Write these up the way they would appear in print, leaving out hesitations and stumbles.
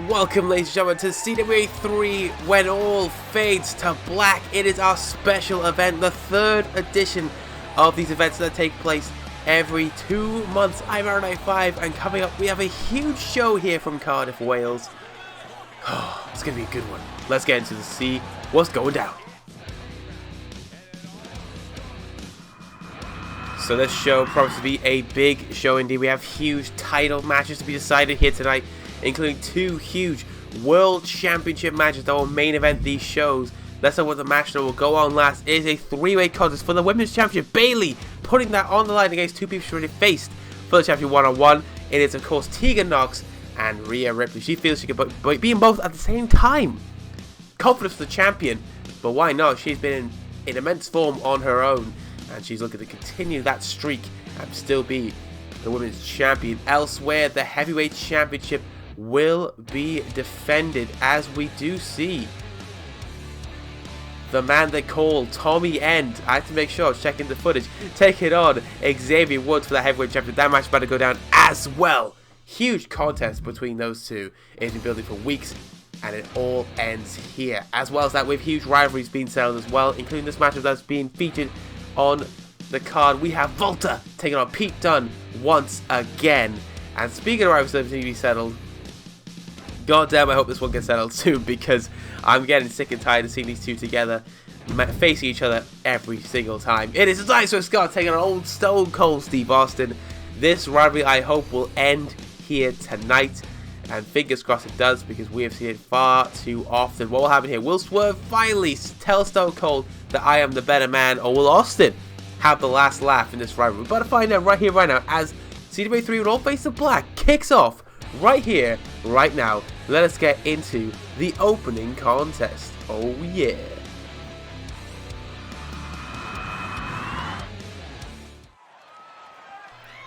Welcome, ladies and gentlemen, to CWA 3 When All Fades to Black. It is our special event, the third edition of these events that take place every 2 months. I'm R95, and coming up, we have a huge show here from Cardiff, Wales. Oh, it's going to be a good one. Let's get into the see what's going down. So this show promises to be a big show indeed. We have huge title matches to be decided here tonight, including 2 huge World Championship matches that will main event these shows. Let's know what the match that will go on last. It is a 3-way contest for the Women's Championship. Bayley putting that on the line against 2 people she already faced for the championship one-on-one. It is, of course, Tegan Knox and Rhea Ripley. She feels she can be in both at the same time. Confidence for the champion, but why not? She's been in immense form on her own, and she's looking to continue that streak and still be the Women's Champion. Elsewhere, the Heavyweight Championship will be defended, as we do see the man they call Tommy End. I have to make sure, checking the footage, take it on Xavier Woods for the Heavyweight Championship. That match about to go down as well. Huge contest between those two. It's been building for weeks, and it all ends here. As well as that, with huge rivalries being settled as well, including this matchup that's being featured on the card. We have Volta taking on Pete Dunne once again. And speaking of rivalries that need to be settled, goddamn, I hope this one gets settled soon, because I'm getting sick and tired of seeing these two together, facing each other every single time. It is Dinosaur Scott taking on old Stone Cold Steve Austin. This rivalry, I hope, will end here tonight, and fingers crossed it does, because we have seen it far too often. What will happen here? Will Swerve finally tell Stone Cold that I am the better man, or will Austin have the last laugh in this rivalry? We're about to find out right here, right now, as CWA 3 with all face of black kicks off right here, right now. Let us get into the opening contest. Oh yeah.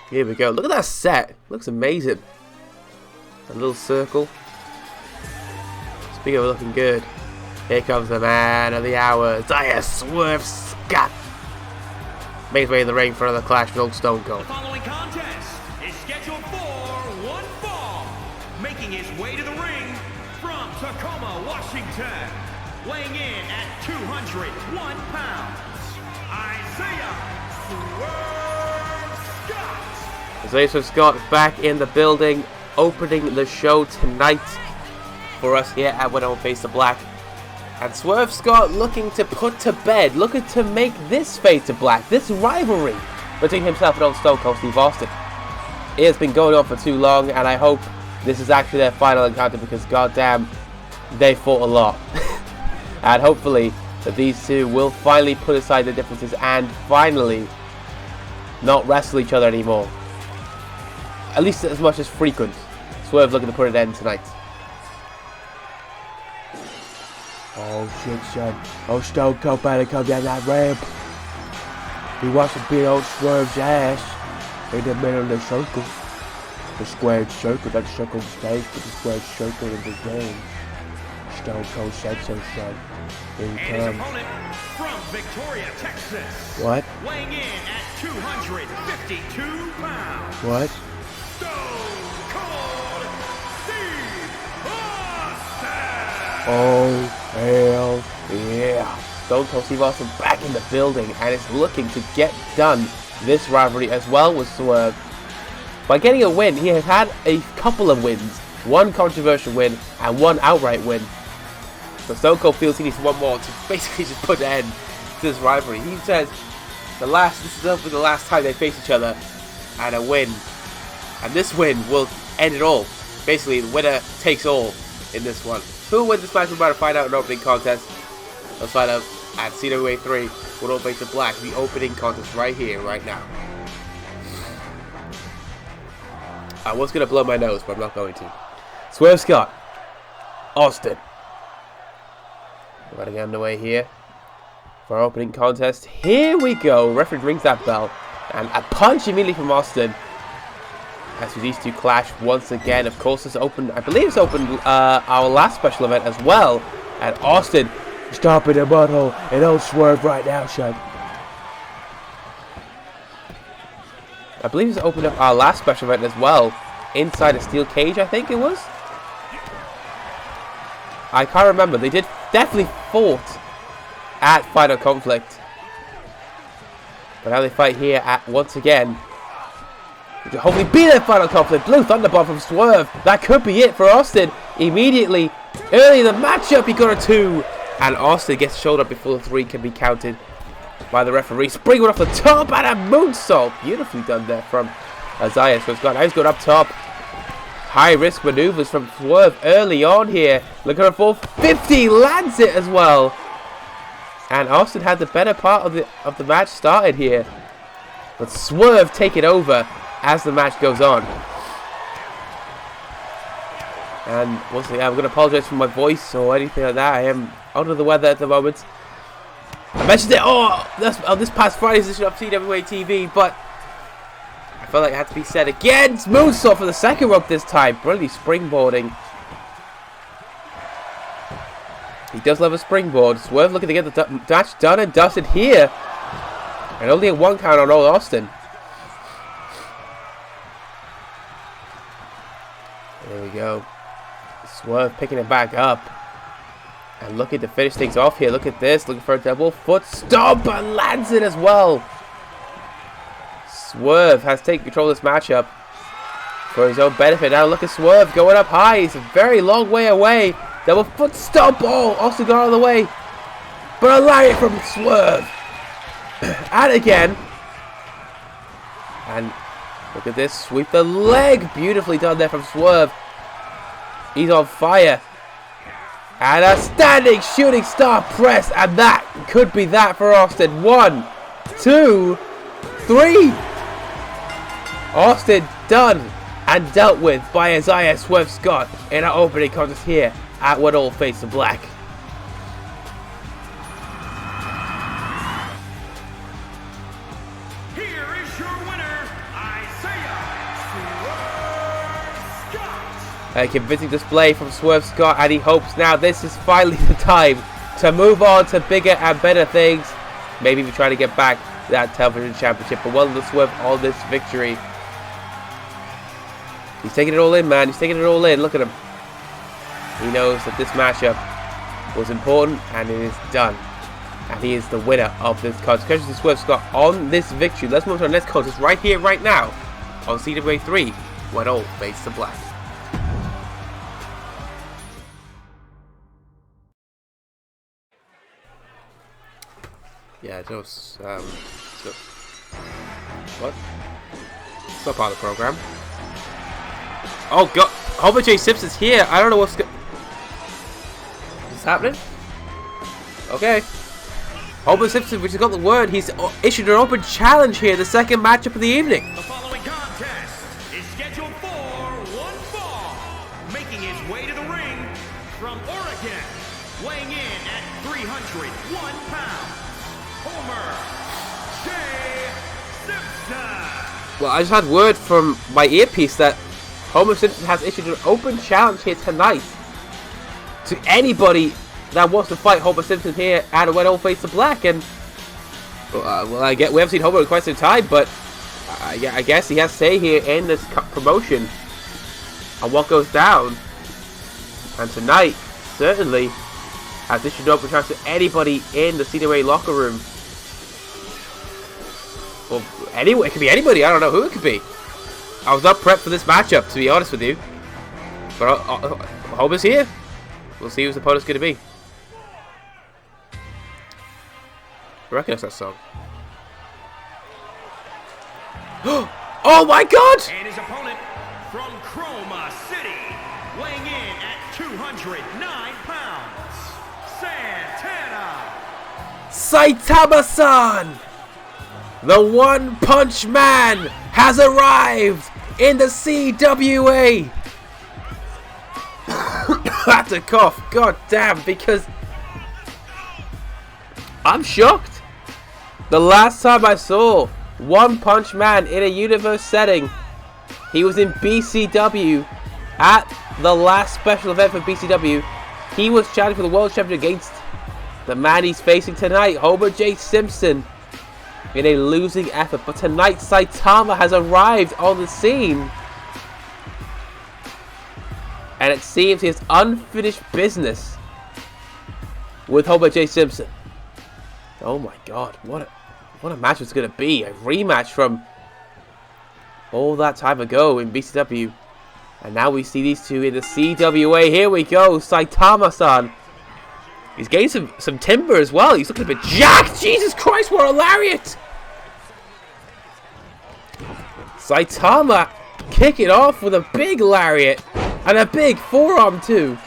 Here we go. Look at that set. Looks amazing. A little circle. Speaking of looking good, here comes the man of the hour, Swerve Scott. Makes way in the ring for another clash with old Stone Cold. The following contest is scheduled for one fall. Making his way to the ring from Tacoma, Washington, weighing in at 201 pounds, Isaiah Swerve Scott. Isaiah Swerve Scott back in the building, opening the show tonight for us here at When All Face the Black. And Swerve Scott looking to put to bed, looking to make this fade to black, this rivalry between himself and old Stone Cold Steve Austin. It has been going on for too long, and I hope this is actually their final encounter, because goddamn, they fought a lot. And hopefully that these two will finally put aside their differences and finally not wrestle each other anymore. At least as much as frequent. Swerve looking to put it end tonight. Oh shit, son. Oh, Stone Cold better come down that ramp. He wants to beat old Swerve's ass in the middle of the circle. The squared circle, that circle stays, but the squared circle in the ring. Stone Cold said so, son. Here he And his comes. opponent from Victoria, Texas, What? weighing in at 252 pounds, What? Stone Cold Steve Austin. Oh, hell yeah. Stone Cold Steve Austin back in the building, and is looking to get done this rivalry as well with Swerve. By getting a win, he has had a couple of wins. One controversial win and one outright win. So Stone Cold feels he needs one more to basically just put an end to this rivalry. He says this is hopefully the last time they face each other, and a win. And this win will end it all. Basically, the winner takes all in this one. Who will win this match? We're about to find out in the opening contest. Let's find out at CWA 3 with all face of black, the opening contest right here, right now. I was going to blow my nose, but I'm not going to. Swerve Scott, Austin. We're going to get underway here for our opening contest. Here we go. Referee rings that bell, and a punch immediately from Austin as these two clash once again. Of course, it's opened. I believe it's opened our last special event as well. And Austin Stomping the butthole and old Swerve right now, son. I believe it's opened up our last special event as well. Inside a steel cage, I think it was. I can't remember. They did definitely fought at Final Conflict. But now they fight here at, once again. To hopefully be their Final Conflict. Blue Thunderbomb from Swerve. That could be it for Austin. Immediately, early in the matchup, he got a 2. And Austin gets shoulder up before the 3 can be counted by the referee. Springboard off the top and a moonsault. Beautifully done there from Isaiah. So now he's got up top. High risk maneuvers from Swerve early on here. Look at a 450. Lands it as well. And Austin had the better part of the match started here. But Swerve take it over as the match goes on. And once again, I'm going to apologize for my voice or anything like that. I am under the weather at the moment. I mentioned it on this past Friday's edition of CWA TV, but I felt like it had to be said again. Moonsault for the second rope this time. Brilliant springboarding. He does love a springboard. Swerve looking to get the match done and dusted here. And only a 1 count on old Austin. There we go. Swerve picking it back up. And looking to finish things off here. Look at this. Looking for a double foot stomp and lands it as well. Swerve has taken control of this matchup for his own benefit. Now look at Swerve going up high. He's a very long way away. Double foot stomp. Oh, Austin got out of the way. But a lariat from Swerve. And again. And look at this. Sweep the leg. Beautifully done there from Swerve. He's on fire. And a standing shooting star press. And that could be that for Austin. 1, 2, 3. Austin done and dealt with by Isaiah Swerve Scott in our opening contest here at When All Fades to Black. Here is your winner, Isaiah Swerve Scott. A convincing display from Swerve Scott, and he hopes now this is finally the time to move on to bigger and better things. Maybe even try to get back that television championship. But well done Swerve on this victory. He's taking it all in, man. He's taking it all in. Look at him. He knows that this matchup was important, and it is done. And he is the winner of this contest. Congratulations to Swerve Scott on this victory. Let's move to our next contest right here, right now, on CWA 3, When All Fades to Black. Yeah, just, what? It's not part of the program. Oh god, Homer J. Simpson's here. I don't know what's happening. Okay. Homer Simpson, which has got the word, he's issued an open challenge here, the second matchup of the evening. The following contest is scheduled for one fall. Making his way to the ring from Oregon, weighing in at 301 pounds, Homer J. Simpson. Well, I just had word from my earpiece that Homer Simpson has issued an open challenge here tonight to anybody that wants to fight Homer Simpson here at When All Fades to Black. And well, I get we haven't seen Homer in quite some time, but I guess he has say here in this promotion on what goes down. And tonight, certainly, has issued an open challenge to anybody in the CWA locker room. Well, anyway, it could be anybody. I don't know who it could be. I was not prepped for this matchup, to be honest with you. But Homer's here. We'll see who his opponent's going to be. I recognize that song. Oh my god! And his opponent from Chroma City, weighing in at 209 pounds, Santana. Saitama-san! The One Punch Man has arrived in the CWA. I had to cough, god damn, because I'm shocked. The last time I saw One Punch Man in a universe setting, he was in BCW at the last special event for BCW. He was challenging for the world champion against the man he's facing tonight, Homer J. Simpson, in a losing effort. But tonight, Saitama has arrived on the scene. And it seems he has unfinished business with Homer J. Simpson. Oh my god, what a match it's going to be. A rematch from all that time ago in BCW. And now we see these two in the CWA. Here we go, Saitama-san. He's getting some timber as well. He's looking a bit jacked. Jesus Christ, what a lariat! Saitama kicking off with a big lariat and a big forearm too.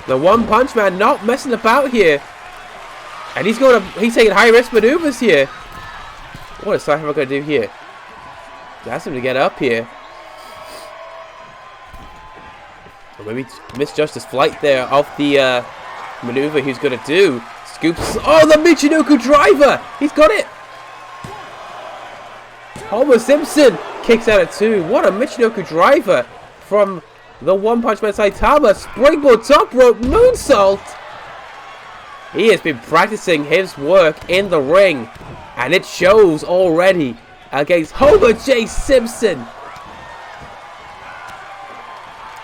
The One Punch Man not messing about here, and he's taking high risk maneuvers here. What is Saitama going to do here? He has him to get up here. Or maybe misjudged his flight there of the maneuver he's going to do. Scoops. Oh, the Michinoku driver! He's got it! Homer Simpson kicks out at 2. What a Michinoku driver from the One Punch Man Saitama. Springboard top rope moonsault. He has been practicing his work in the ring, and it shows already against Homer J. Simpson.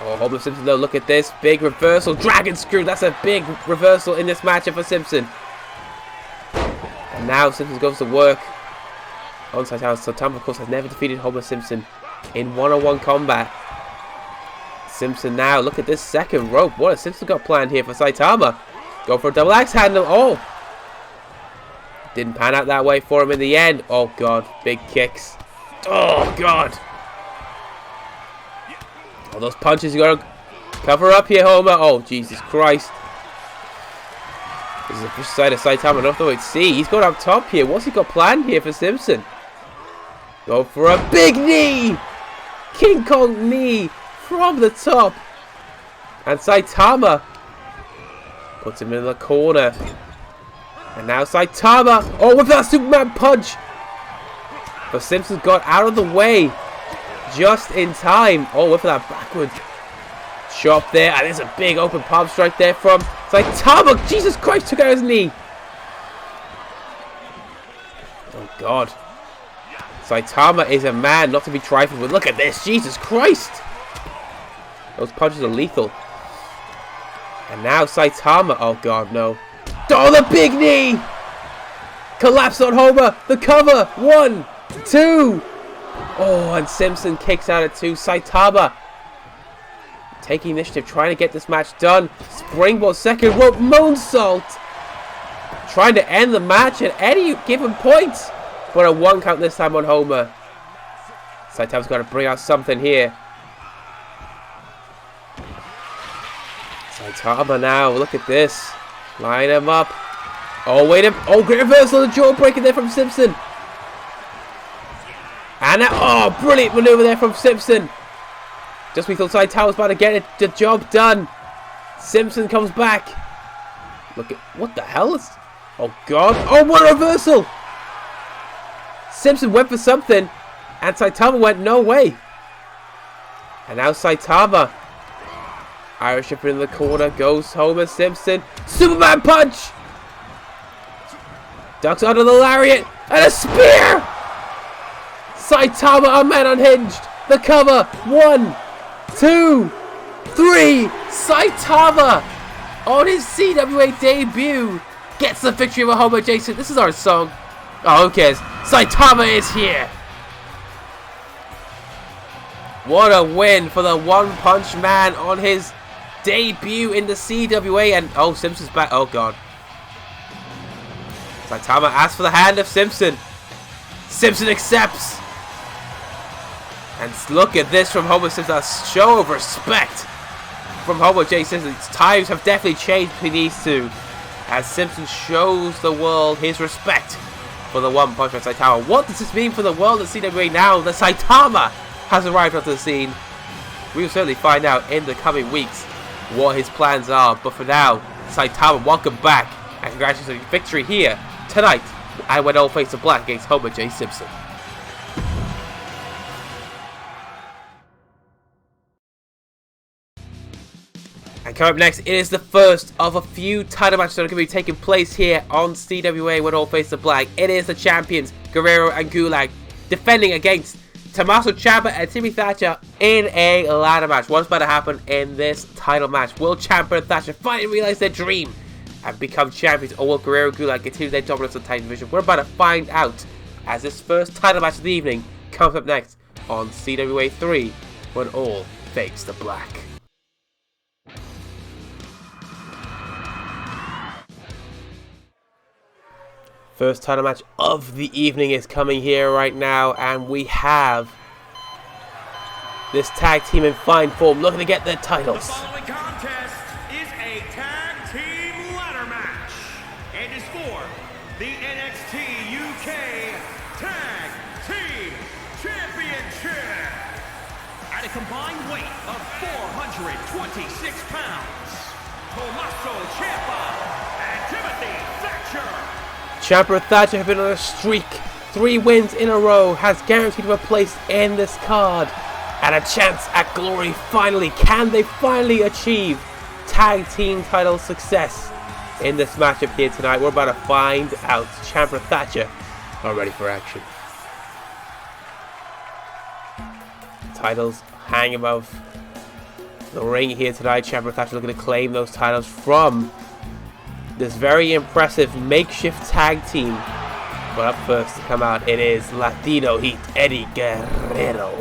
Oh, Homer Simpson though, look at this. Big reversal. Dragon screw. That's a big reversal in this matchup for Simpson. And now Simpson goes to work on Saitama. Saitama, of course, has never defeated Homer Simpson in one-on-one combat. Simpson now, look at this second rope. What has Simpson got planned here for Saitama? Go for a double axe handle. Oh! Didn't pan out that way for him in the end. Oh, God. Big kicks. Oh, God. All those punches you got to cover up here, Homer. Oh, Jesus Christ. This is the fish side of Saitama. Not the way to see. He's got up top here. What's he got planned here for Simpson? Go for a big knee. King Kong knee from the top. And Saitama puts him in the corner. And now Saitama. Oh, with that Superman punch. But Simpson's got out of the way just in time. Oh, with that backward chop there. And there's a big open palm strike there from Saitama. Jesus Christ, took out his knee. Oh, God. Saitama is a man not to be trifled with. Look at this. Jesus Christ. Those punches are lethal. And now Saitama. Oh, God, no. Oh, the big knee. Collapse on Homer. The cover. 1, 2. Oh, and Simpson kicks out at 2. Saitama taking initiative, trying to get this match done. Springboard second rope moonsault. Trying to end the match at any given point. But a 1 count this time on Homer. Saitama's got to bring out something here. Saitama now, look at this. Line him up. Oh, wait a... Oh, great reversal. The jaw breaking there from Simpson. And oh, brilliant maneuver there from Simpson. Just we thought Saitama was about to get the job done. Simpson comes back. Look at... What the hell is... Oh, God. Oh, what a reversal. Simpson went for something. And Saitama went no way. And now Saitama. Irish Whip in the corner. Goes Homer Simpson. Superman punch. Ducks under the lariat. And a spear. Saitama, a man unhinged. The cover. 1, 2, 3. Saitama on his CWA debut gets the victory over Homer Jason. This is our song. Oh, who cares? Saitama is here. What a win for the One Punch Man on his debut in the CWA. And oh, Simpson's back. Oh, God. Saitama asks for the hand of Simpson. Simpson accepts. And look at this from Homer Simpson. A show of respect from Homer J. Simpson. Times have definitely changed between these two, as Simpson shows the world his respect for the One Punch Man Saitama. What does this mean for the world of CWA now that Saitama has arrived onto the scene? We will certainly find out in the coming weeks what his plans are. But for now, Saitama, welcome back. And congratulations on your victory here tonight. I went all face to black against Homer J. Simpson. And coming up next, it is the first of a few title matches that are going to be taking place here on CWA when all face the black. It is the champions, Guerrero and Gulag, defending against Tommaso Ciampa and Timmy Thatcher in a ladder match. What's about to happen in this title match? Will Ciampa and Thatcher finally realize their dream and become champions, or will Guerrero and Gulak continue their dominance of the tag division? We're about to find out as this first title match of the evening comes up next on CWA 3 when all fades to black. First title match of the evening is coming here right now, and we have this tag team in fine form looking to get their titles. The following contest is a tag team ladder match and is for the NXT UK Tag Team Championship. At a combined weight of 426 pounds, Tommaso Ciampa and Timothy Thatcher. Ciampa and Thatcher have been on a streak. 3 wins in a row has guaranteed them a place in this card and a chance at glory finally. Can they finally achieve tag team title success in this matchup here tonight? We're about to find out. Ciampa and Thatcher are ready for action. Titles hang above the ring here tonight. Ciampa and Thatcher looking to claim those titles from this very impressive makeshift tag team. But up first to come out, it is Latino Heat Eddie Guerrero.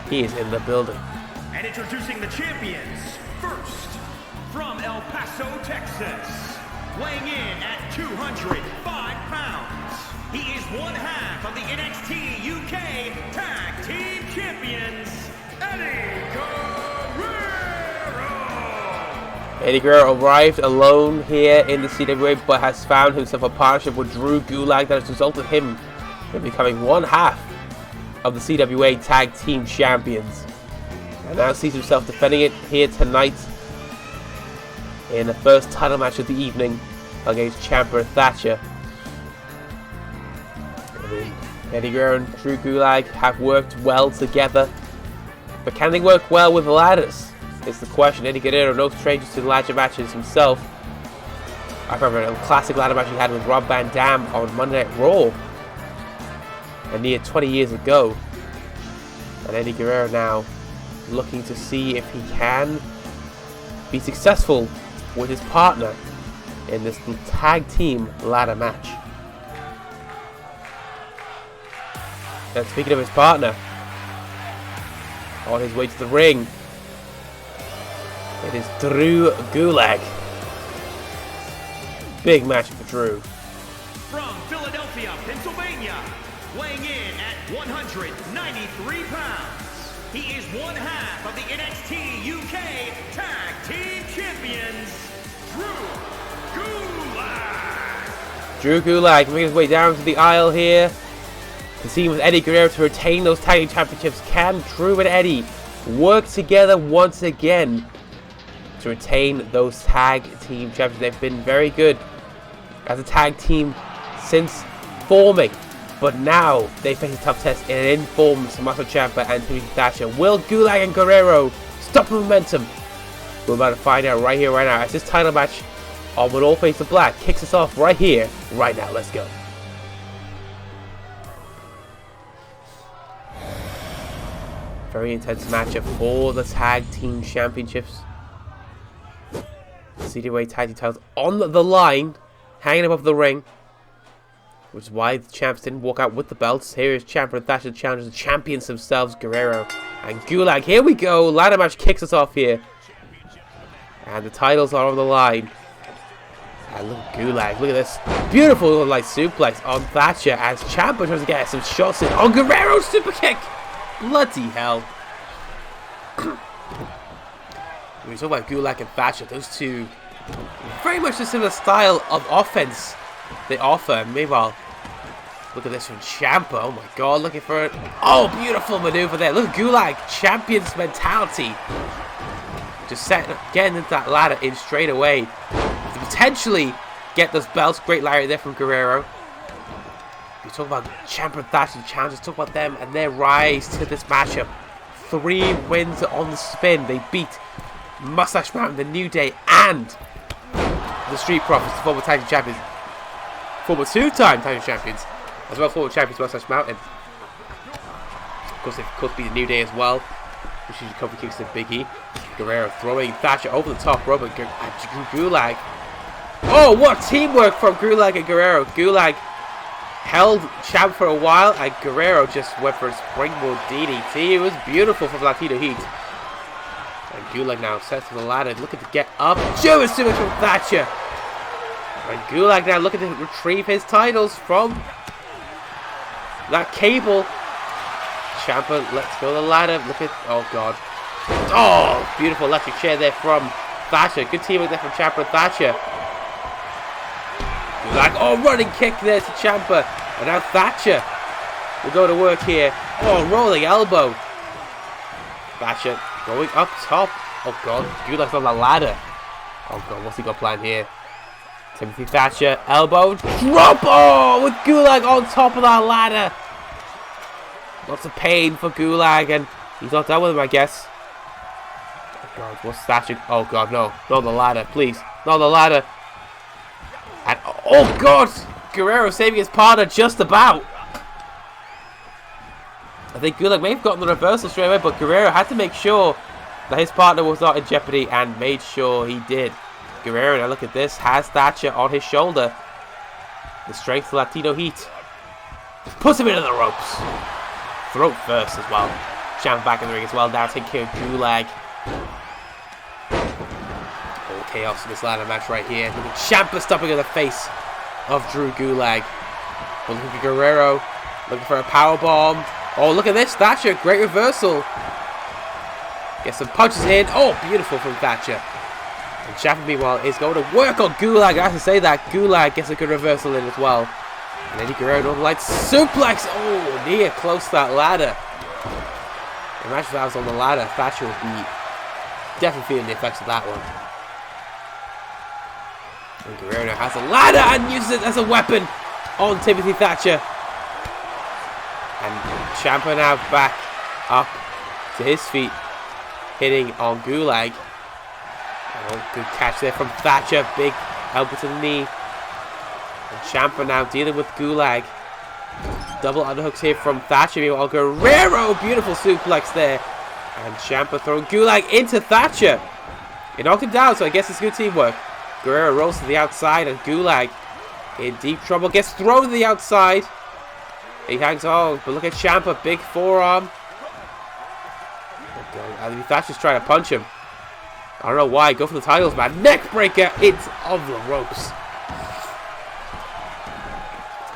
He is in the building. And introducing the champions, first, from El Paso, Texas, weighing in at 205 pounds, he is one half of the NXT UK Tag Team Champions, Eddie Guerrero. Eddie Guerrero arrived alone here in the CWA, but has found himself a partnership with Drew Gulak that has resulted in him in becoming one half of the CWA Tag Team Champions. And now sees himself defending it here tonight in the first title match of the evening against Ciampa and Thatcher. Eddie Guerrero and Drew Gulak have worked well together, but can they work well with the ladders? Is the question. Eddie Guerrero, no stranger to the ladder matches himself. I remember a classic ladder match he had with Rob Van Dam on Monday Night Raw a near 20 years ago. And Eddie Guerrero now looking to see if he can be successful with his partner in this tag team ladder match. And speaking of his partner, on his way to the ring, it is Drew Gulak. Big match for Drew. From Philadelphia, Pennsylvania, weighing in at 193 pounds, he is one half of the NXT UK Tag Team Champions, Drew Gulak. Drew Gulak making his way down to the aisle here. The team with Eddie Guerrero to retain those tag team championships. Can Drew and Eddie work together once again to retain those tag team champions? They've been very good as a tag team since forming, but now they face a tough test in an informed Tommaso Ciampa and Timothy Thatcher. Will Gulak and Guerrero stop the momentum? We're about to find out right here, right now, as this title match on When All Fades to Black kicks us off right here, right now. Let's go. Very intense matchup for the tag team championships. CWA tag team titles on the line, hanging above the ring, which is why the champs didn't walk out with the belts. Here is Ciampa and Thatcher challenging the champions themselves, Guerrero and Gulak. Here we go. Ladder match kicks us off here, and the titles are on the line. And look at Gulak. Look at this beautiful little light suplex on Thatcher as Ciampa tries to get some shots in on Guerrero. Super kick. Bloody hell. When we talk about Gulak and Thatcher, those two very much a similar style of offense they offer. Meanwhile, look at this from Ciampa. Oh my god, looking for it. Oh, beautiful maneuver there. Look at Gulak, champion's mentality. Just getting into that ladder in straight away to potentially get those belts. Great lariat there from Guerrero. We talk about Ciampa and Thatcher challenges, talk about them and their rise to this matchup. 3 wins on the spin. They beat Mustache Mountain, the New Day, and the Street Profits, the former tag team champions, former 2-time tag team champions, as well as former champions Mustache Mountain. Of course, they beat the New Day as well. She cover kicks to Big E. Guerrero throwing Thatcher over the top rope. Gulag. Oh, what teamwork from Gulag and Guerrero. Gulag held Champ for a while, and Guerrero just went for a springboard DDT. It was beautiful from Latino Heat. And Gulag now sets to the ladder, looking to get up. German suplex from Thatcher. And Gulag now looking to retrieve his titles from that cable. Ciampa lets go the ladder. Look at, oh god. Oh, beautiful electric chair there from Thatcher. Good teamwork there from Ciampa and Thatcher. Gulag, oh, running kick there to Ciampa. And now Thatcher will go to work here. Oh, rolling elbow. Thatcher going up top. Oh god, Gulag's on the ladder. Oh god, what's he got planned here? Timothy Thatcher, elbow, drop! Oh, with Gulag on top of that ladder. Lots of pain for Gulag, and he's not done with him, I guess. Oh god, what's Thatcher? Oh god, no. Not the ladder, please. Not the ladder. And oh god! Guerrero saving his partner just about. I think Gulag may have gotten the reversal straight away, but Guerrero had to make sure that his partner was not in jeopardy, and made sure he did. Guerrero, now look at this, has Thatcher on his shoulder. The strength of Latino Heat. Puts him into the ropes. Throat first as well. Champ back in the ring as well, now taking care of Gulag. All chaos in this ladder match right here. Look at Ciampa stopping in the face of Drew Gulag. But look at Guerrero looking for a power bomb. Oh, look at this, Thatcher, great reversal. Gets some punches in. Oh, beautiful from Thatcher. And Ciampa, meanwhile, is going to work on Gulag. I have to say that Gulag gets a good reversal in as well. And Eddie Guerrero, Northern Lights suplex. Oh, near close to that ladder. Imagine if that was on the ladder. Thatcher would be definitely feeling the effects of that one. And Guerrero has a ladder and uses it as a weapon on Timothy Thatcher. And Ciampa now back up to his feet, hitting on Gulag. Oh, good catch there from Thatcher. Big elbow to the knee. And Ciampa now dealing with Gulag. Double underhooks here from Thatcher. Meanwhile, Guerrero, beautiful suplex there. And Ciampa throwing Gulag into Thatcher. It knocked him down, so I guess it's good teamwork. Guerrero rolls to the outside, and Gulag in deep trouble. Gets thrown to the outside. He hangs on, but look at Ciampa, big forearm. Oh god, I think Thatcher's trying to punch him. I don't know why. Go for the titles, man. Neck breaker into the ropes.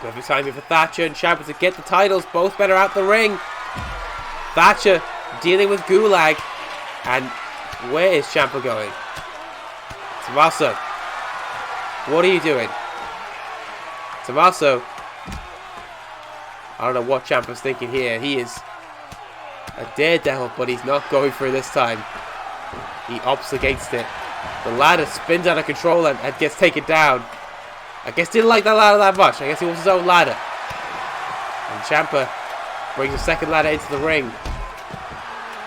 Perfect timing for Thatcher and Ciampa to get the titles. Both men are out the ring. Thatcher dealing with Gulag. And where is Ciampa going? Tommaso, what are you doing? Tommaso. I don't know what Ciampa's thinking here. He is a daredevil, but he's not going for it this time. He opts against it. The ladder spins out of control and gets taken down. I guess didn't like that ladder that much. I guess he wants his own ladder. And Ciampa brings a second ladder into the ring.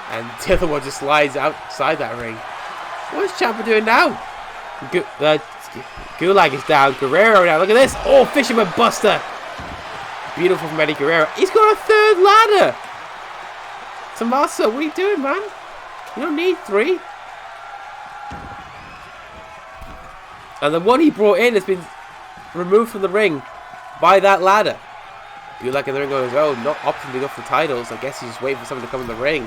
And the other one just slides outside that ring. What is Ciampa doing now? Gulag is down. Guerrero now. Look at this. Oh, Fisherman Buster. Beautiful from Eddie Guerrero. He's got a third ladder. Tommaso, what are you doing, man? You don't need 3. And the one he brought in has been removed from the ring by that ladder. Gulag in the ring on his own, not opting to go for the titles. I guess he's just waiting for someone to come in the ring.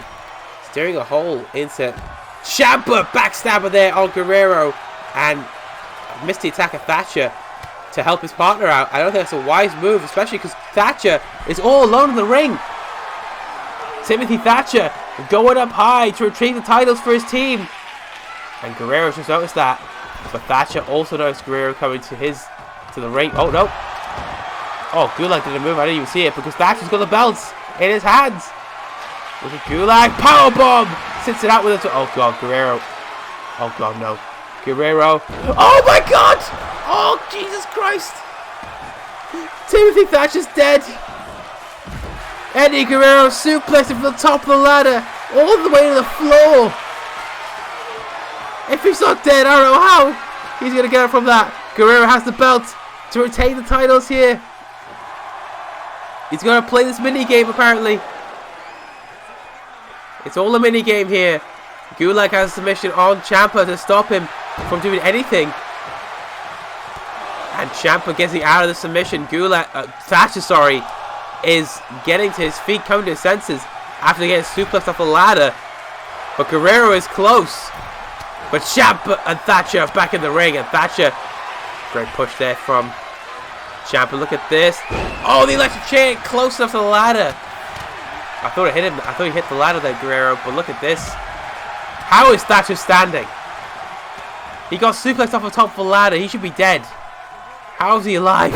Steering a hole into Ciampa, backstabber there on Guerrero, and missed the attack of Thatcher to help his partner out. I don't think that's a wise move, especially because Thatcher is all alone in the ring. Timothy Thatcher going up high to retrieve the titles for his team. And Guerrero's just noticed that. But Thatcher also noticed Guerrero coming to the ring. Oh, no. Oh, Gulag didn't move. I didn't even see it because Thatcher's got the belts in his hands. Look at Gulag. Powerbomb. Sits it out with it. Oh, God. Guerrero. Oh, God, no. Guerrero. Oh, my God. Oh, Jesus Christ. Timothy Thatcher's dead. Eddie Guerrero suplexed him from the top of the ladder all the way to the floor. If he's not dead, I don't know how he's going to get it from that. Guerrero has the belt to retain the titles here. He's going to play this mini game apparently. It's all a mini game here. Gulag has a submission on Ciampa to stop him from doing anything. And Ciampa getting out of the submission. Thatcher, sorry, is getting to his feet, coming to his senses after getting suplexed off the ladder. But Guerrero is close. But Ciampa and Thatcher are back in the ring. And Thatcher, great push there from Ciampa. Look at this. Oh, the electric chair close enough to the ladder. I thought it hit him. I thought he hit the ladder there, Guerrero. But look at this. How is Thatcher standing? He got suplexed off the top of the ladder. He should be dead. How is he alive?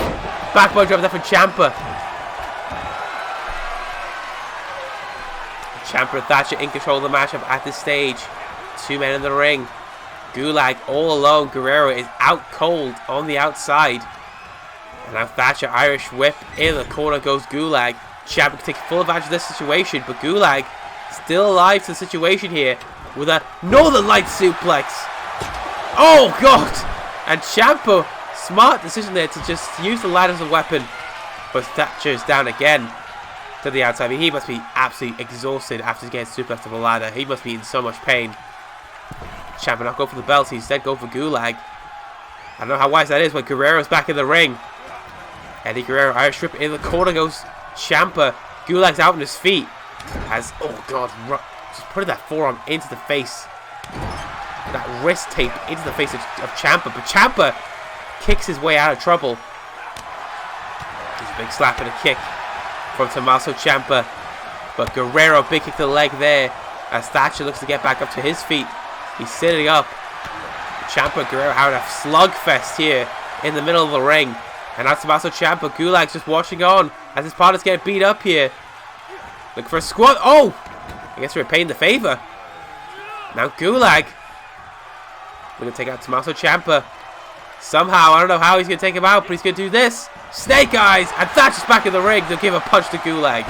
Backbone drop there from Ciampa. Ciampa and Thatcher in control of the matchup at this stage. Two men in the ring. Gulag all alone. Guerrero is out cold on the outside. And now Thatcher, Irish whip. In the corner goes Gulag. Ciampa can take full advantage of this situation. But Gulag still alive to the situation here with a Northern Light suplex. Oh, God. And Ciampa, smart decision there to just use the ladder as a weapon. But Thatcher's down again to the outside. I mean, he must be absolutely exhausted after getting suplexed off the ladder. He must be in so much pain. Ciampa not go for the belt. He instead go for Gulag. I don't know how wise that is when Guerrero's back in the ring. Eddie Guerrero, Irish whip in the corner goes Ciampa. Gulag's out on his feet. As, oh God, just putting that forearm into the face. That wrist tape into the face of Ciampa. But Ciampa kicks his way out of trouble. There's a big slap and a kick from Tommaso Ciampa. But Guerrero, big kick to the leg there. As Thatcher looks to get back up to his feet. He's sitting up. Ciampa and Guerrero having a slugfest here in the middle of the ring. And now Tommaso Ciampa. Gulag's just watching on as his partners get beat up here. Looking for a squat. Oh! I guess we're paying the favor. Now Gulag. We're going to take out Tommaso Ciampa. Somehow, I don't know how he's going to take him out, but he's going to do this. Snake Eyes! And Thatcher's back in the ring to give a punch to Gulag.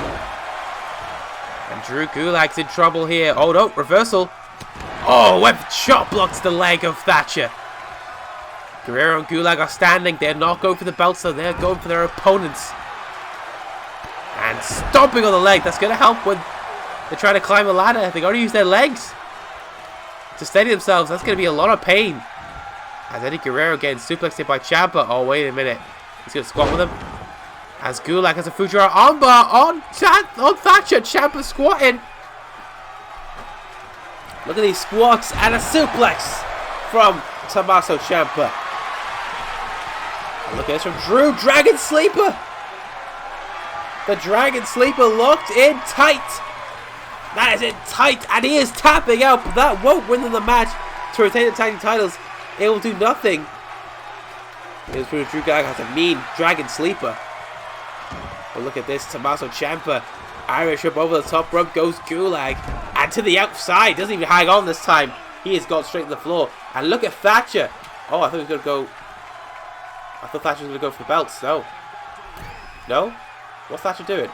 And Drew Gulag's in trouble here. Oh no, reversal. Oh, web shot blocks the leg of Thatcher. Guerrero and Gulag are standing. They're not going for the belts, so they're going for their opponents. And stomping on the leg. That's going to help when they're trying to climb a ladder. They got to use their legs to steady themselves. That's going to be a lot of pain. As Eddie Guerrero getting suplexed here by Ciampa. Oh, wait a minute. He's going to squat with him. As Gulag has a Fujiwara armbar on Thatcher. Ciampa squatting. Look at these squats and a suplex from Tommaso Ciampa. And look at this from Drew. Dragon Sleeper. The Dragon Sleeper locked in tight. That is in tight. And he is tapping out. But that won't win them the match to retain the tag team titles. It will do nothing. Here's Drew Gulag has a mean Dragon Sleeper. But look at this. Tommaso Ciampa. Irish up over the top rope goes Gulag. And to the outside. Doesn't even hang on this time. He has gone straight to the floor. And look at Thatcher. Oh, I thought he was going to go. I thought Thatcher was going to go for the belts. No. No? What's Thatcher doing?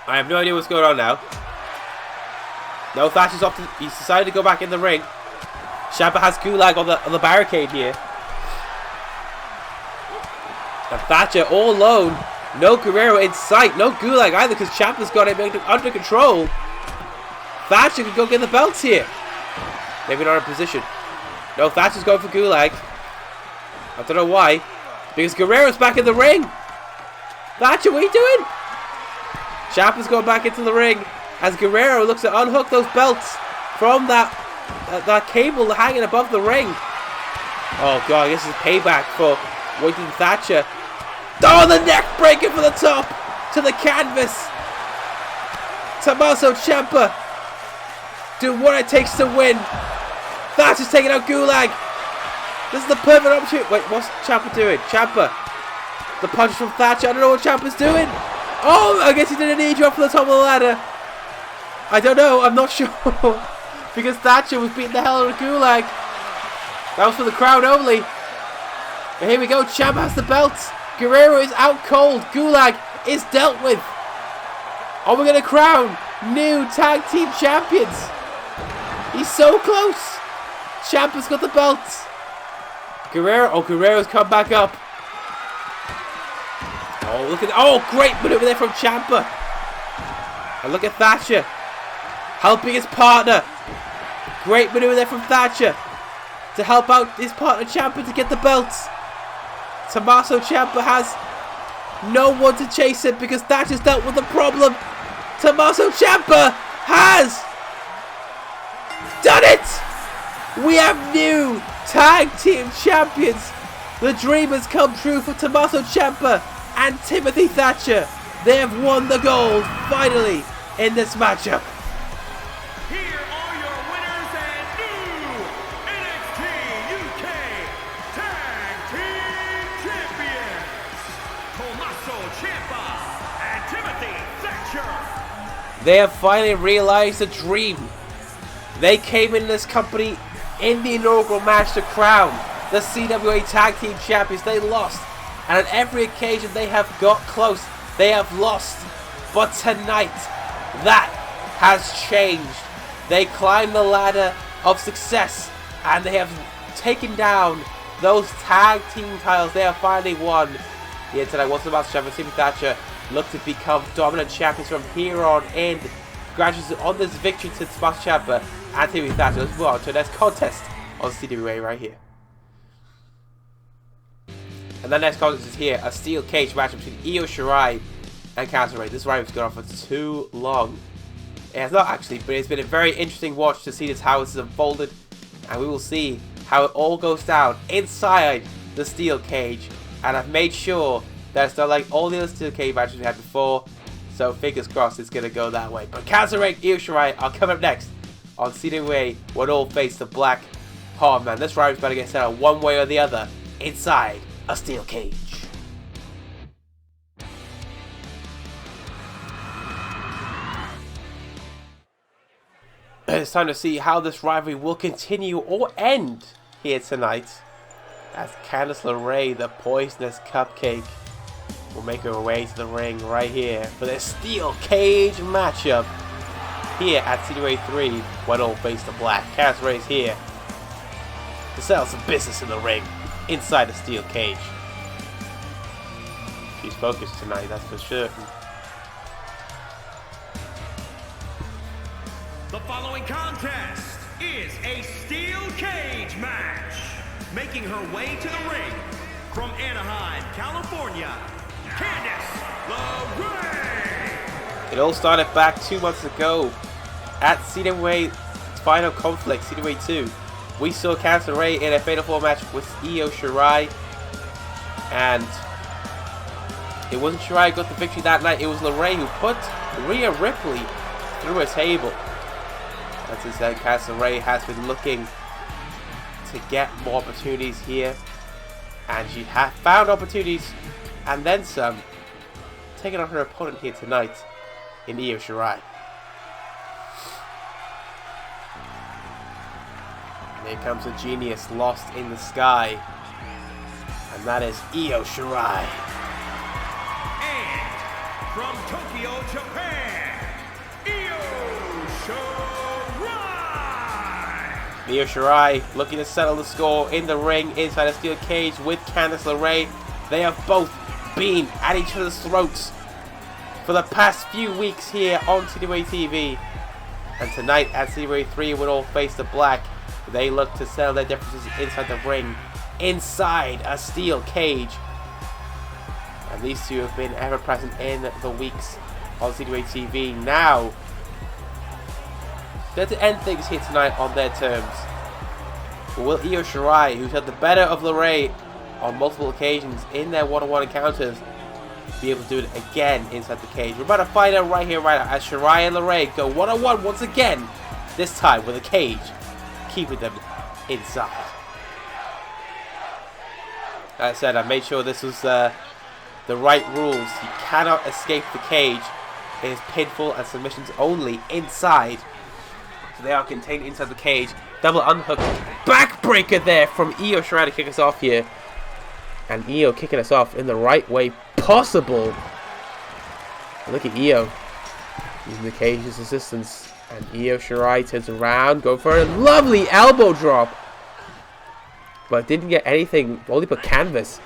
I have no idea what's going on now. No, Thatcher's off. He's decided to go back in the ring. Ciampa has Gulag on the barricade here. And Thatcher all alone. No Guerrero in sight. No Gulag either because Ciampa's got it under control. Thatcher can go get the belts here. Maybe not in position. No, Thatcher's going for Gulag. I don't know why. Because Guerrero's back in the ring. Thatcher, what are you doing? Ciampa's going back into the ring as Guerrero looks to unhook those belts from that cable hanging above the ring. Oh God, this is payback for waiting Thatcher. Oh, the neck breaker for the top to the canvas. Tommaso Ciampa doing what it takes to win. Thatcher's taking out Gulag. This is the perfect opportunity. Wait, what's Ciampa doing? Ciampa. The punch from Thatcher. I don't know what Ciampa's doing. Oh, I guess he did a knee drop from the top of the ladder. I don't know. I'm not sure. Because Thatcher was beating the hell out of Gulag. That was for the crowd only. But here we go. Ciampa has the belts. Guerrero is out cold. Gulag is dealt with. Are we going to crown new tag team champions? He's so close. Ciampa's got the belts. Guerrero's come back up. Oh, look at that. Oh, great maneuver there from Ciampa. And look at Thatcher helping his partner. Great maneuver there from Thatcher to help out his partner Ciampa to get the belts. Tommaso Ciampa has no one to chase it because Thatcher's dealt with the problem. Tommaso Ciampa has done it! We have new tag team champions. The dream has come true for Tommaso Ciampa and Timothy Thatcher. They have won the gold finally in this matchup. Here are your winners and new NXT UK Tag Team Champions, Tommaso Ciampa and Timothy Thatcher. They have finally realized the dream. They came in this company in the inaugural match to crown the CWA Tag Team Champions. They lost, and on every occasion they have got close, they have lost. But tonight, that has changed. They climbed the ladder of success, and they have taken down those tag team titles. They have finally won. Yeah, tonight, once the Master Champion Timothy Thatcher look to become dominant champions from here on in. Congratulations on this victory to Tommaso Ciampa and Timothy Thatcher. Let's move on to the next contest on CWA right here. And the next contest is here, a steel cage match between Io Shirai and Candice LeRae. This rivalry's gone on for too long. It has not actually, but it's been a very interesting watch to see this how this has unfolded, and we will see how it all goes down inside the steel cage. And I've made sure that it's not like all the other steel cage matches we had before, so fingers crossed it's gonna go that way. But Candice LeRae, Io Shirai are coming up next on CWA when all face the black. Oh man, this rivalry's about to get settled one way or the other inside a steel cage. It's time to see how this rivalry will continue or end here tonight, as Candice LeRae, the poisonous cupcake, will make her way to the ring right here for this steel cage matchup here at CWA 3 when all face the black. Candice LeRae is here to sell some business in the ring inside the steel cage. She's focused tonight, that's for sure. The following contest is a steel cage match. Making her way to the ring from Anaheim, California, Candice LeRae. It all started back 2 months ago at CWA Final Conflict, CWA 2. We saw Candice LeRae in a Fatal 4 match with Io Shirai, and it wasn't Shirai who got the victory that night, it was LeRae who put Rhea Ripley through a table. As I said, Candice LeRae has been looking to get more opportunities here, and she has found opportunities and then some, taking on her opponent here tonight in Io Shirai. And here comes a genius lost in the sky, and that is Io Shirai. And from Tokyo, Japan, Io Shirai. Io Shirai looking to settle the score in the ring inside a steel cage with Candice LeRae. They have both been at each other's throats for the past few weeks here on CWA TV. And tonight at CWA 3 when all face the black, they look to settle their differences inside the ring, inside a steel cage. And these two have been ever present in the weeks on CWA TV. Now, they're to end things here tonight on their terms. But will Io Shirai, who's had the better of LeRae on multiple occasions in their one-on-one encounters, be able to do it again inside the cage? We're about to find out right here, right now, as Shirai and LeRae go one-on-one once again, this time with a cage, keeping them inside. Like I said, I made sure this was the right rules. You cannot escape the cage. It is pinfall and submissions only inside. So they are contained inside the cage. Double unhook backbreaker there from Io Shirai to kick us off here. And Io kicking us off in the right way possible. Look at Io using the cage's assistance. And Io Shirai turns around, go for a lovely elbow drop. But didn't get anything, only put canvas.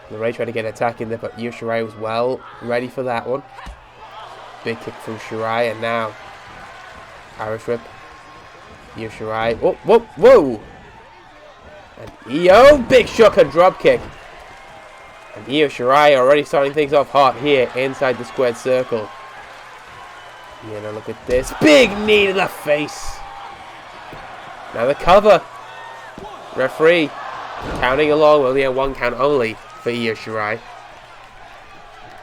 LeRae tried to get an attack in there, but Io Shirai was well ready for that one. Big kick from Shirai, and now Irish Whip. Io Shirai. Whoa, whoa, whoa! And Io, big shotgun drop kick. And Io Shirai already starting things off hot here inside the squared circle. Yeah, now look at this. Big knee to the face. Now the cover. Referee counting along. Well, yeah, 1 count only for Io Shirai.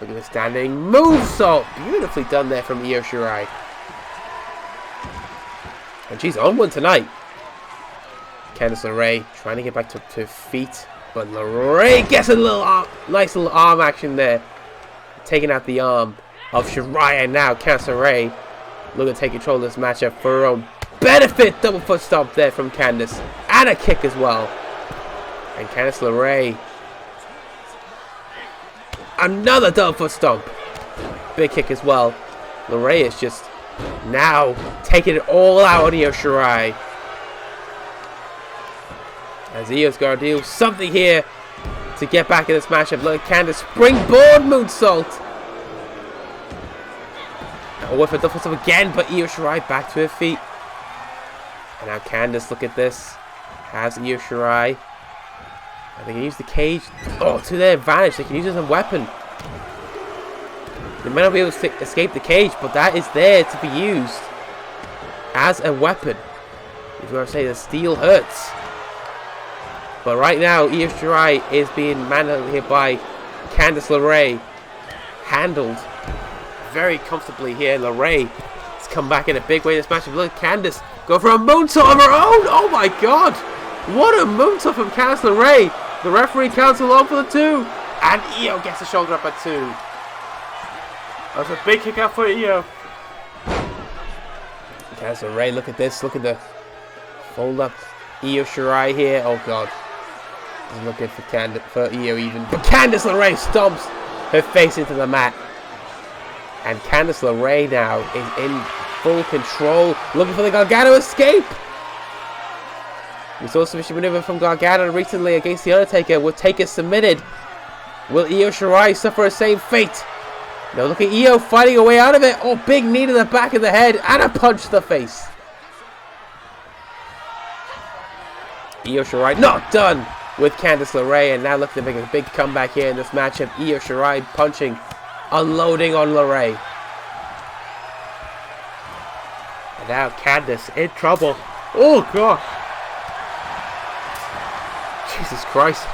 Look at the standing moonsault. Beautifully done there from Io Shirai. And she's on one tonight. Candice LeRae trying to get back to her feet. But LeRae gets a little nice little arm action there. Taking out the arm of Shirai. And now Candice LeRae looking to take control of this matchup for her own benefit. Double foot stomp there from Candice. And a kick as well. And Candice LeRae. Another double foot stomp. Big kick as well. LeRae is just now taking it all out on Io Shirai. As Io's got to do something here to get back in this matchup. Look at Candice. Springboard moonsault. A whiff of double foot again, but Io Shirai back to her feet. And now Candice, look at this. Has Io Shirai. They can use the cage. Oh, to their advantage. They can use it as a weapon. They may not be able to escape the cage, but that is there to be used as a weapon. If you want to say the steel hurts. But right now, Io Shirai is being manhandled here by Candice LeRae. Handled very comfortably here. LeRae has come back in a big way in this match. Look at Candice go for a moonsault of her own. Oh my god. What a moonsault from Candice LeRae. The referee counts along for the 2. And Io gets the shoulder up at 2. That's a big kick out for Io. Candice LeRae, look at this. Look at the fold up Io Shirai here. Oh god. He's looking for Io even. But Candice LeRae stomps her face into the mat. And Candice LeRae now is in full control. Looking for the Gargano escape. We saw a submission maneuver from Gargano recently against The Undertaker. With Taker submitted. Will Io Shirai suffer the same fate? Now look at Io fighting her way out of it. Oh, big knee to the back of the head. And a punch to the face. Io Shirai not done with Candice LeRae. And now looking to make a big comeback here in this matchup. Io Shirai punching. Unloading on LeRae. And now Candice in trouble. Oh, God. Jesus Christ.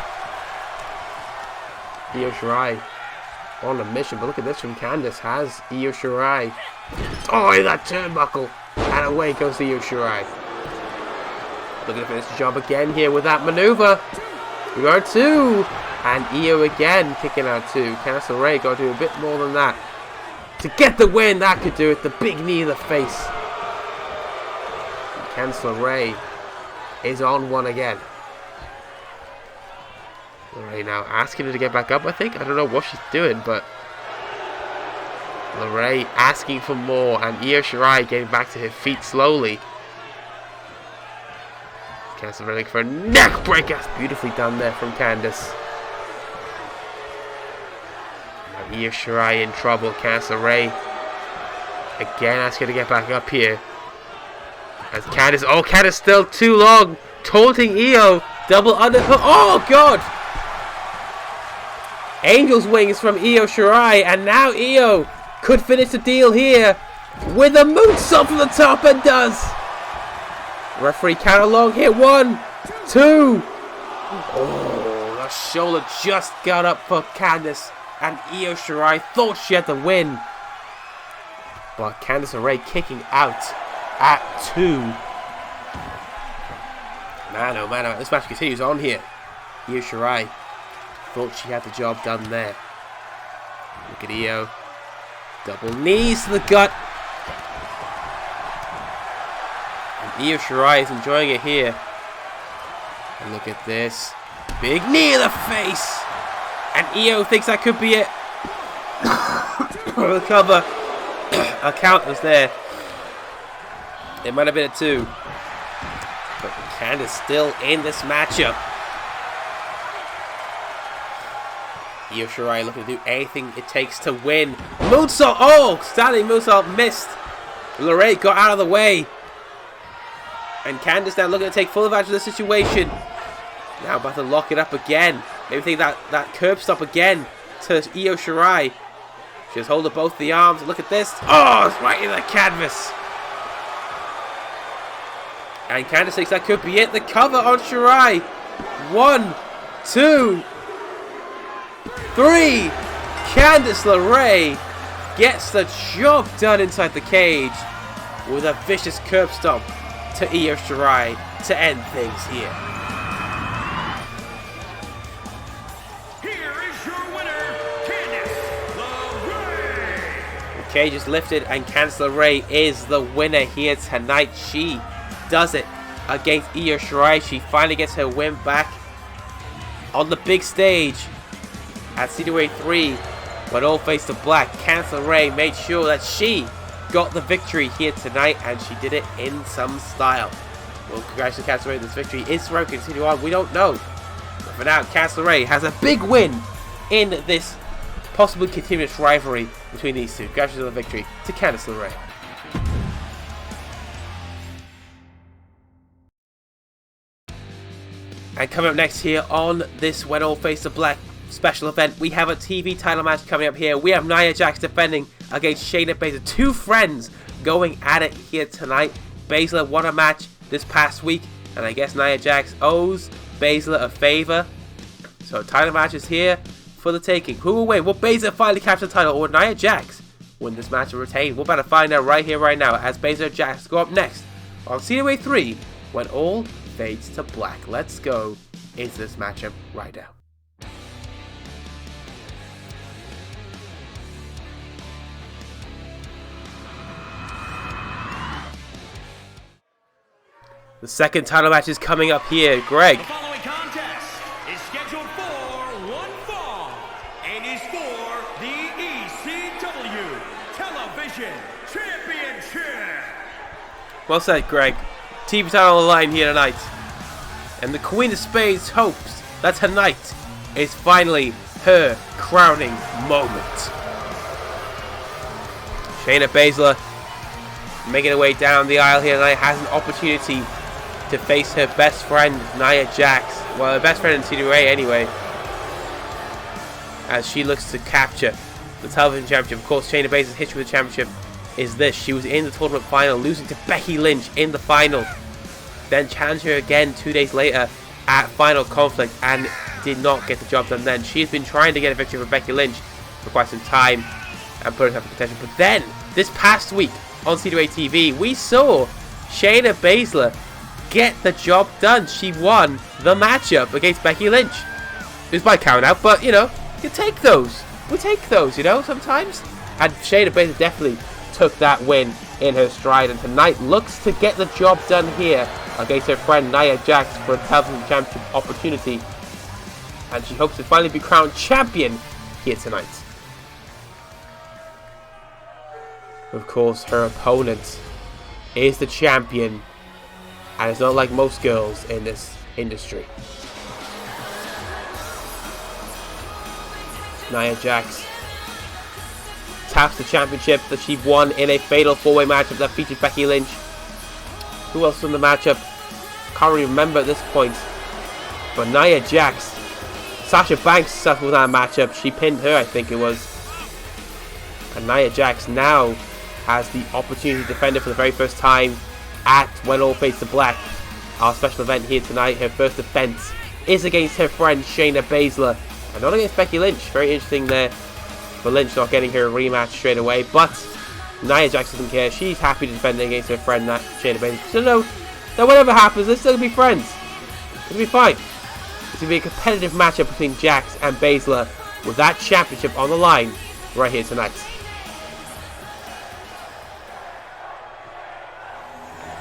Io Shirai on a mission. But look at this from Candice. Has Io Shirai. Oh, in that turnbuckle. And away goes Io Shirai. Looking to finish the job again here with that maneuver. We got 2. And Io again kicking out 2. Candice LeRae got to do a bit more than that. To get the win, that could do it. The big knee to the face. And Candice LeRae is on one again. LeRae now asking her to get back up, I think. I don't know what she's doing, but LeRae asking for more. And Io Shirai getting back to her feet slowly. Candice LeRae for a neck breaker. Beautifully done there from Candice. Now Io Shirai in trouble. Candice LeRae again asking her to get back up here. As Candice, oh, Candice still too long. Taunting Io. Double underhook. Oh, God. Angel's wings from Io Shirai. And now Io could finish the deal here with a moonsault from the top, and does. Referee count along here. 1, 2. Oh, the shoulder just got up for Candice. And Io Shirai thought she had the win. But Candice LeRae kicking out at 2. Man, oh man, this match continues on here. Io Shirai thought she had the job done there. Look at Io. Double knees to the gut. And Io Shirai is enjoying it here. And look at this. Big knee in the face. And Io thinks that could be it. The cover. A count was there. It might have been a 2. But Candice still in this matchup. Io Shirai looking to do anything it takes to win. Moonsault! Oh! Standing moonsault missed. LeRae got out of the way. And Candice now looking to take full advantage of the situation. Now about to lock it up again. Maybe take that curb stop again to Io Shirai. She's holding both the arms. Look at this. Oh, it's right in the canvas. And Candice thinks that could be it. The cover on Shirai. 1, 2, 3. Candice LeRae gets the job done inside the cage with a vicious curb stomp to Io Shirai to end things here. Here is your winner, Candice LeRae. The cage is lifted and Candice LeRae is the winner here tonight. She does it against Io Shirai. She finally gets her win back on the big stage at CWA 3 when all faced the black. Candice LeRae made sure that she got the victory here tonight, and she did it in some style. Well, congratulations to Candice LeRae. This victory is to continue on. We don't know. But for now, Candice LeRae has a big win in this possibly continuous rivalry between these two. Congratulations on the victory to Candice LeRae. And coming up next here on this When All Face the Black special event, we have a TV title match coming up here. We have Nia Jax defending against Shayna Baszler. Two friends going at it here tonight. Baszler won a match this past week, and I guess Nia Jax owes Baszler a favor. So title match is here for the taking. Who will win? Will Baszler finally capture the title, or Nia Jax win this match and retain? We're about to find out right here, right now, as Baszler and Jax go up next on CWA 3 when all fades to black. Let's go into this matchup right now. The second title match is coming up here. Greg. The following contest is scheduled for one fall and is for the ECW Television Championship. Well said, Greg. TV title on the line here tonight. And the Queen of Spades hopes that tonight is finally her crowning moment. Shayna Baszler making her way down the aisle here tonight has an opportunity to face her best friend, Nia Jax. Well, her best friend in CWA anyway. As she looks to capture the television championship. Of course, Shayna Baszler's history with the championship is this. She was in the tournament final, losing to Becky Lynch in the final. Then challenged her again 2 days later at Final Conflict and did not get the job done then. She has been trying to get a victory for Becky Lynch for quite some time and put herself in contention. But then, this past week on CWA TV, we saw Shayna Baszler get the job done. She won the matchup against Becky Lynch. It was by count out, but you know, you take those. We take those, you know, sometimes. And Shayna Baszler definitely took that win in her stride, and tonight looks to get the job done here against her friend Nia Jax for a television championship opportunity. And she hopes to finally be crowned champion here tonight. Of course, her opponent is the champion, and it's not like most girls in this industry. Nia Jax taps the championship that she won in a fatal four-way matchup that featured Becky Lynch. Who else won the matchup? Can't really remember at this point. But Nia Jax, Sasha Banks suffered that matchup. She pinned her, I think it was. And Nia Jax now has the opportunity to defend it for the very first time at When All Fades to Black, our special event here tonight. Her first defense is against her friend Shayna Baszler, and not against Becky Lynch. Very interesting there for Lynch not getting her rematch straight away, but Nia Jax doesn't care. She's happy to defend against her friend Shayna Baszler. So no, whatever happens, they're still going to be friends. It'll be fine. It's going to be a competitive matchup between Jax and Baszler with that championship on the line right here tonight.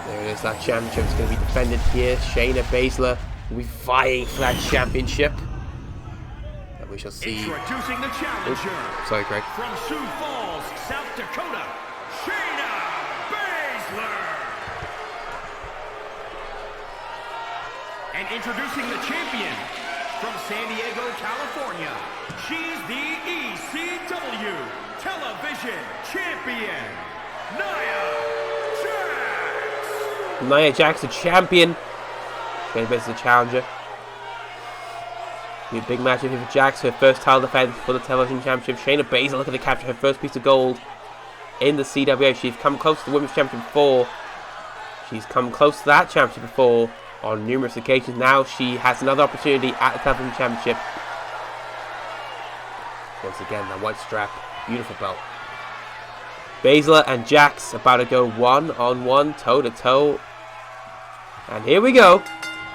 There it is, that championship is going to be defended here. Shayna Baszler will be vying for that championship. And we shall see. Introducing the challenger. Sorry, Greg. From Sioux Falls, South Dakota, Shayna Baszler. And introducing the champion from San Diego, California, she's the ECW Television Champion, Nia Jax! Nia Jax, the champion. Shayna Baszler, the challenger. Be a big match here for Jax, her first title defense for the television championship. Shayna Baszler looking to capture her first piece of gold in the CWA. She's come close to the women's championship before. She's come close to that championship before on numerous occasions. Now she has another opportunity at the television championship. Once again, that white strap, beautiful belt. Baszler and Jax about to go one-on-one, toe-to-toe. And here we go.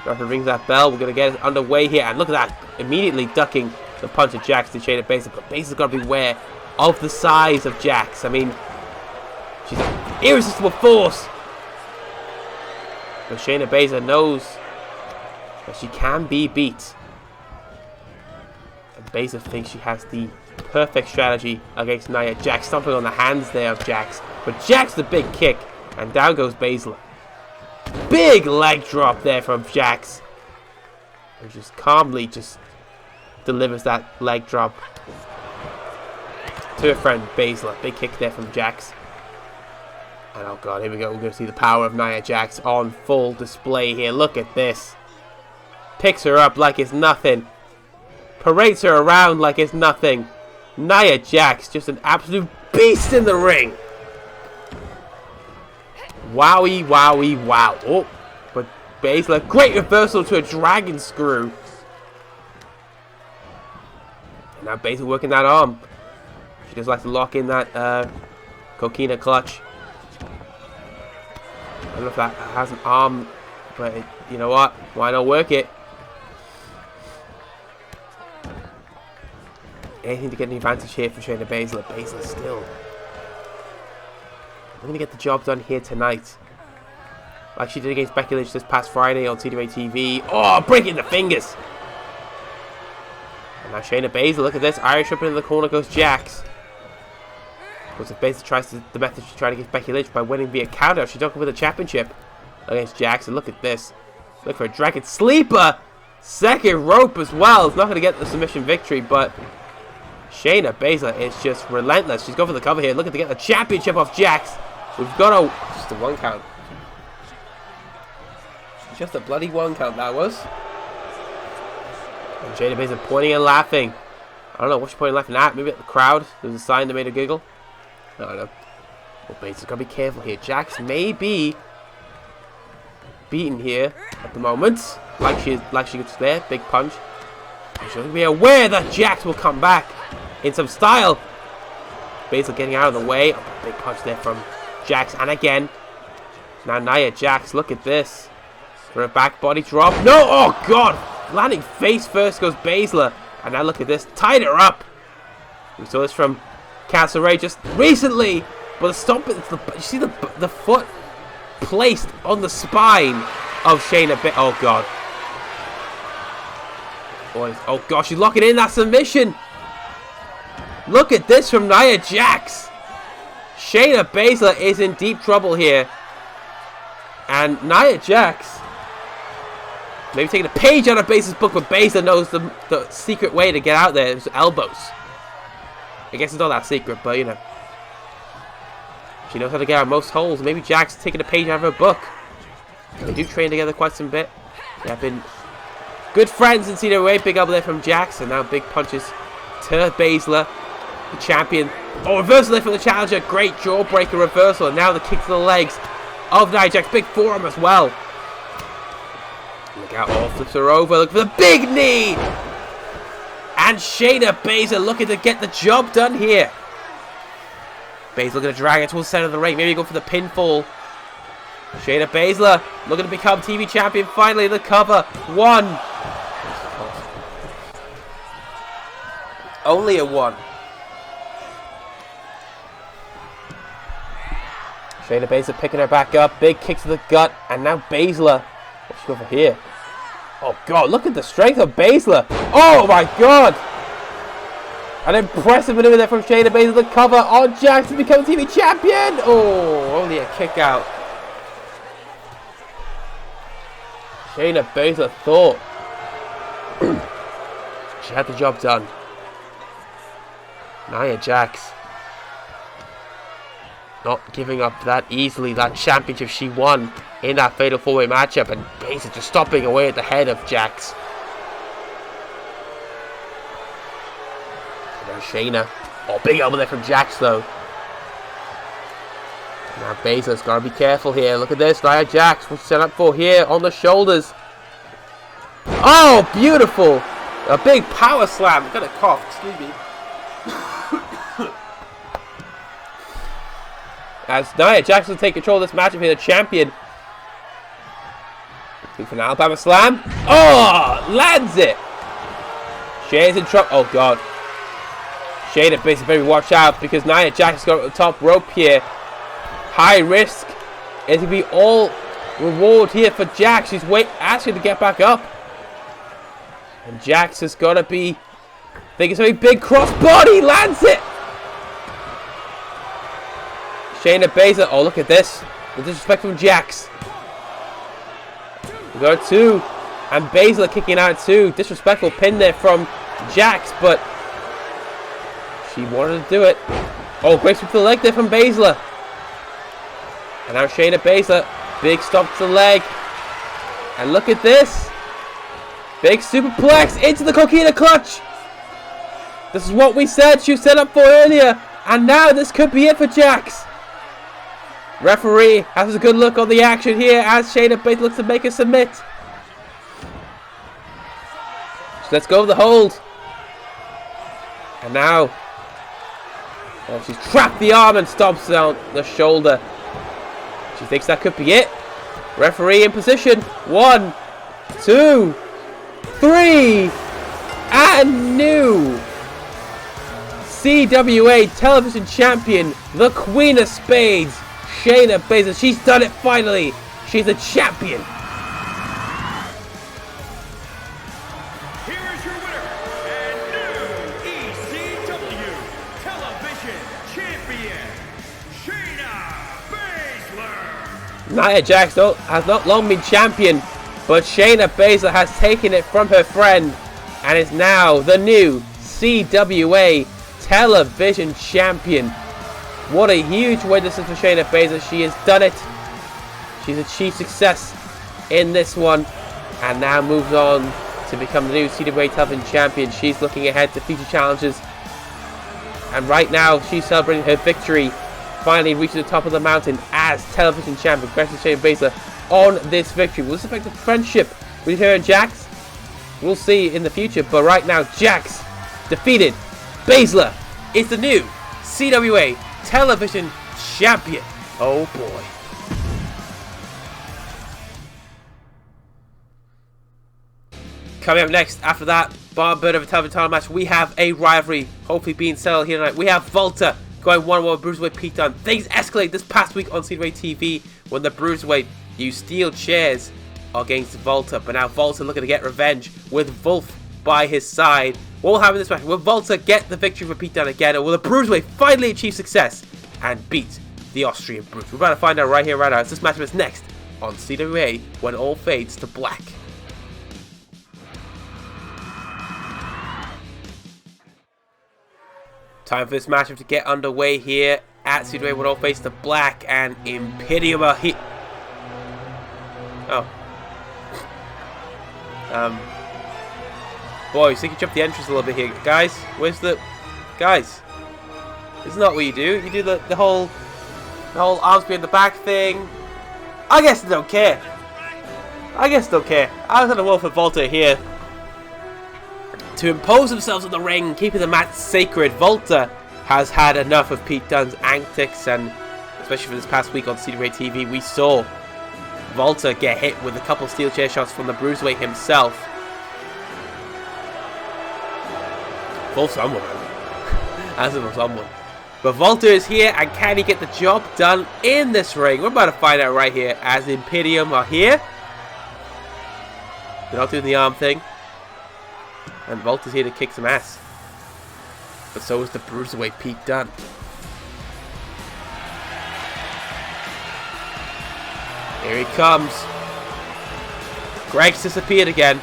Referee rings that bell. We're going to get it underway here. And look at that. Immediately ducking the punch of Jax to Shayna Baszler. But Baszler's got to beware of the size of Jax. I mean, she's an irresistible force. But Shayna Baszler knows that she can be beat. And Baszler thinks she has the perfect strategy against Nia Jax. Stomping on the hands there of Jax. But Jax the big kick. And down goes Baszler. Big leg drop there from Jax. And just calmly just delivers that leg drop to her friend Baszler. Big kick there from Jax. And oh god, here we go. We're going to see the power of Nia Jax on full display here. Look at this. Picks her up like it's nothing. Parades her around like it's nothing. Nia Jax, just an absolute beast in the ring. Wowie, wowie, wow. Oh, but Baszler, great reversal to a dragon screw. And now Baszler working that arm. She just likes to lock in that coquina clutch. I don't know if that has an arm, but you know what? Why not work it? Anything to get an advantage here for Shayna Baszler. Baszler still. We're going to get the job done here tonight. Like she did against Becky Lynch this past Friday on CWA TV. Oh, breaking the fingers. And now Shayna Baszler, look at this. Irish up into the corner goes Jax. Because if Baszler tries the method she's trying against Becky Lynch by winning via counter, she's not going to win the championship against Jax. And look at this. Look for a dragon sleeper. Second rope as well. It's not going to get the submission victory, but Shayna Baszler is just relentless. She's going for the cover here. Looking to get the championship off Jax. We've got a... just a one count. Just a bloody one count that was. And Shayna Baszler pointing and laughing. I don't know what she's pointing and laughing at. Maybe at the crowd. There's a sign that made her giggle. I don't know. Well, Baszler's got to be careful here. Jax may be beaten here at the moment. Like she gets there. Big punch. She's going to be aware that Jax will come back in some style. Baszler getting out of the way. Oh, big punch there from Jax. And again. Now Nia Jax. Look at this. For a back body drop. No! Oh, God! Landing face first goes Baszler. And now look at this. Tied her up. We saw this from Castle Ray just recently. But the stomp, you see the foot placed on the spine of Shayna Baszler. Oh, God. Oh, gosh. She's locking in that submission. Look at this from Nia Jax. Shayna Baszler is in deep trouble here. And Nia Jax maybe taking a page out of Baszler's book, but Baszler knows the secret way to get out there is elbows. I guess it's not that secret, but you know. She knows how to get out of most holes. Maybe Jax taking a page out of her book. They do train together quite some bit. They have been good friends in CWA. Big up there from Jax. And now big punches to Baszler, the champion. Oh, reversal there from the challenger. Great jawbreaker reversal. And now the kick to the legs of Nia Jax. Big forearm as well. Look out. Oh, flips her over. Look for the big knee. And Shayna Baszler looking to get the job done here. Baszler looking to drag it towards the center of the ring. Maybe go for the pinfall. Shayna Baszler looking to become TV champion. Finally, the cover. One. Only a one. Shayna Baszler picking her back up. Big kick to the gut. And now Baszler. What's she go for here? Oh, God. Look at the strength of Baszler. Oh, my God. An impressive maneuver there from Shayna Baszler. The cover on Jax to become TV champion. Oh, only a kick out. Shayna Baszler thought She had the job done. Nia Jax not giving up that easily. That championship she won in that fatal 4-way matchup, and basically just stopping away at the head of Jax. And now Shayna. Oh, big elbow there from Jax though. Now Baszler's got to be careful here. Look at this. Nia Jax, what's set up for here on the shoulders. Oh, beautiful. A big power slam. I'm gonna cough, excuse me. As Nia Jax will take control of this matchup here, the champion. Looking for an Alabama slam. Oh, lands it. Shayna's in trouble. Oh, God. Shayna basically better watch out because Nia Jax has got the top rope here. High risk. It's going to be all reward here for Jax. She's asking to get back up. And Jax has got to be... I think it's going to be big crossbody. Lands it. Shayna Baszler. Oh, look at this. The disrespect from Jax. We got a 2. And Baszler kicking out 2. Disrespectful pin there from Jax, but she wanted to do it. Oh, great sweep to the leg there from Baszler. And now Shayna Baszler. Big stomp to the leg. And look at this. Big superplex into the Coquina clutch. This is what we said she was set up for earlier. And now this could be it for Jax. Referee has a good look on the action here as Shayna Baszler looks to make her submit. So let's go with the hold. And now, oh, she's trapped the arm and stomps down the shoulder. She thinks that could be it. Referee in position. 1, 2, 3. And new CWA Television Champion, the Queen of Spades, Shayna Baszler. She's done it finally. She's a champion. Here is your winner and new ECW Television Champion, Shayna Baszler. Nia Jax has not long been champion, but Shayna Baszler has taken it from her friend and is now the new CWA Television Champion. What a huge win this is for Shayna Baszler. She has done it. She's achieved success in this one and now moves on to become the new CWA Television Champion. She's looking ahead to future challenges. And right now she's celebrating her victory. Finally reaching the top of the mountain as Television Champion. Congratulations Shayna Baszler on this victory. Will this affect the friendship with her and Jax? We'll see in the future. But right now Jax defeated Baszler is the new CWA Television Champion. Oh boy. Coming up next, after that bird of a television title match, we have a rivalry hopefully being settled here tonight. We have Volta going 1-1 with Bruiserweight Pete Dunne. Things escalate this past week on CWA TV when the Bruiserweight used steel chairs against Volta. But now Volta looking to get revenge with Wolf by his side. What will happen in this match? Will Volta get the victory for Pete Dunne again, or will the Bruiserweight finally achieve success and beat the Austrian Brute? We're about to find out right here, right now, as this matchup is next on CWA when all fades to black. Time for this matchup to get underway here at CWA when all fades to black, and Imperium are here. Oh. Boys, you can jump the entrance a little bit here. Guys, where's the... Guys, this is not what you do. You do the whole arms behind the back thing. I guess they don't care. I was on the wall for Volta here to impose themselves on the ring, keeping the match sacred. Volta has had enough of Pete Dunne's antics, and especially for this past week on CWA TV, we saw Volta get hit with a couple steel chair shots from the Bruiserweight himself. Full someone, as of someone. But Volta is here, and can he get the job done in this ring? We're about to find out right here as the Imperium are here. They're not doing the arm thing. And Volta's here to kick some ass. But so is the Bruiserweight Pete Dunne. Here he comes. Greg's disappeared again.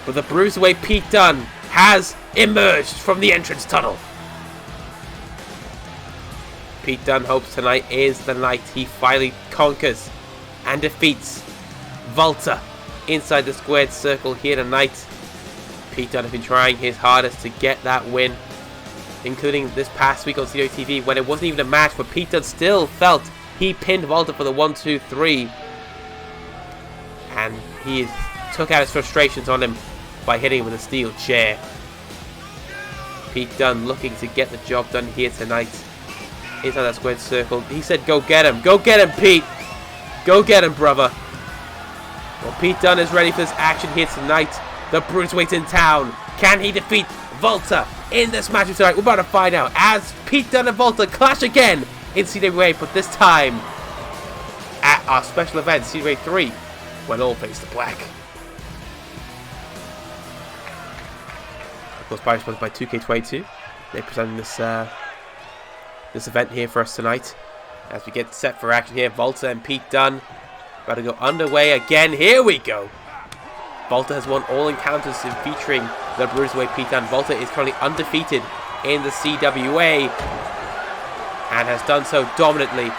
But the Bruiserweight Pete Dunne has emerged from the entrance tunnel. Pete Dunne hopes tonight is the night he finally conquers and defeats Walter inside the squared circle here tonight. Pete Dunne has been trying his hardest to get that win, including this past week on CWA TV when it wasn't even a match, but Pete Dunne still felt he pinned Walter for the 1-2-3, and he took out his frustrations on him by hitting him with a steel chair. Pete Dunne looking to get the job done here tonight inside that squared circle. He said, go get him, Pete, go get him, brother. Well, Pete Dunne is ready for this action here tonight. The Bruiserweight in town. Can he defeat Walter in this match tonight? We're about to find out as Pete Dunne and Walter clash again in CWA, but this time at our special event, CWA 3, when all face the black. Of course, sponsored by 2K22. They're presenting this event here for us tonight as we get set for action here. Walter and Pete Dunne about to go underway again. Here we go. Walter has won all encounters featuring the Bruiserweight Pete Dunne. Walter is currently undefeated in the CWA and has done so dominantly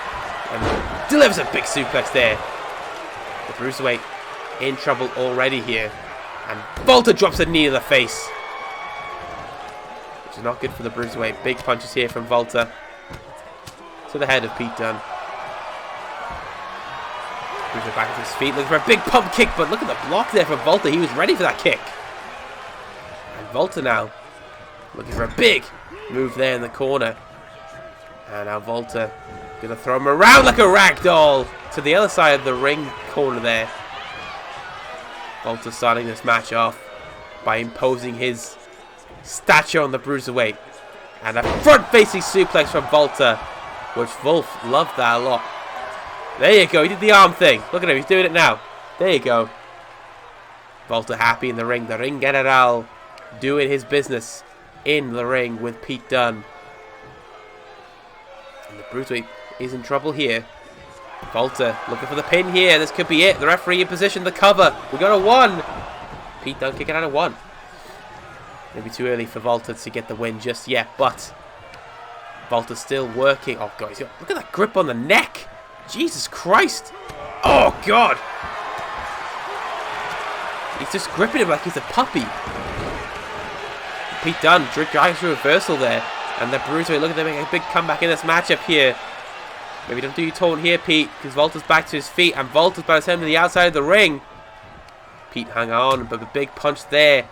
and delivers a big suplex there. The Bruiserweight in trouble already here, and Walter drops a knee to the face, which is not good for the Bruiserweight. Big punches here from Walter to the head of Pete Dunne. Bruiserweight back to his feet, looking for a big pump kick, but look at the block there from Walter. He was ready for that kick. And Walter now looking for a big move there in the corner. And now Walter gonna throw him around like a rag doll to the other side of the ring corner there. Walter starting this match off by imposing his stature on the Bruiserweight. And a front-facing suplex from Walter, which Wolf loved that a lot. There you go, he did the arm thing. Look at him, he's doing it now. There you go. Walter happy in the ring general, doing his business in the ring with Pete Dunne. And the Bruiserweight is in trouble here. Walter looking for the pin here. This could be it. The referee in position, the cover. We got a 1. Pete Dunne kicking out a 1. Maybe too early for Walter to get the win just yet, but Walter's still working. Oh god, look at that grip on the neck. Jesus Christ. Oh god. He's just gripping him like he's a puppy. Pete Dunne drags through reversal there. And the Bruiserweight looking to make a big comeback in this matchup here. Maybe don't do your taunt here, Pete, because Walter's back to his feet, and Walter's about to send him to the outside of the ring. Pete hung on, but the big punch there.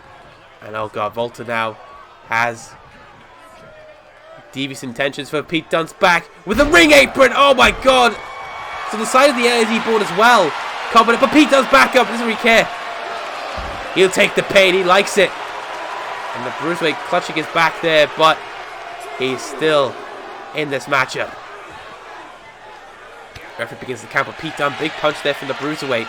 And oh god, Walter now has devious intentions for Pete Dunne's back with a ring apron. Oh my god. To the side of the LED board as well. Confident, but Pete Dunne's back up, doesn't really care. He'll take the pain, he likes it. And the Bruiserweight clutching his back there, but he's still in this matchup. Referee begins the count, but Pete Dunne, big punch there from the Bruiserweight.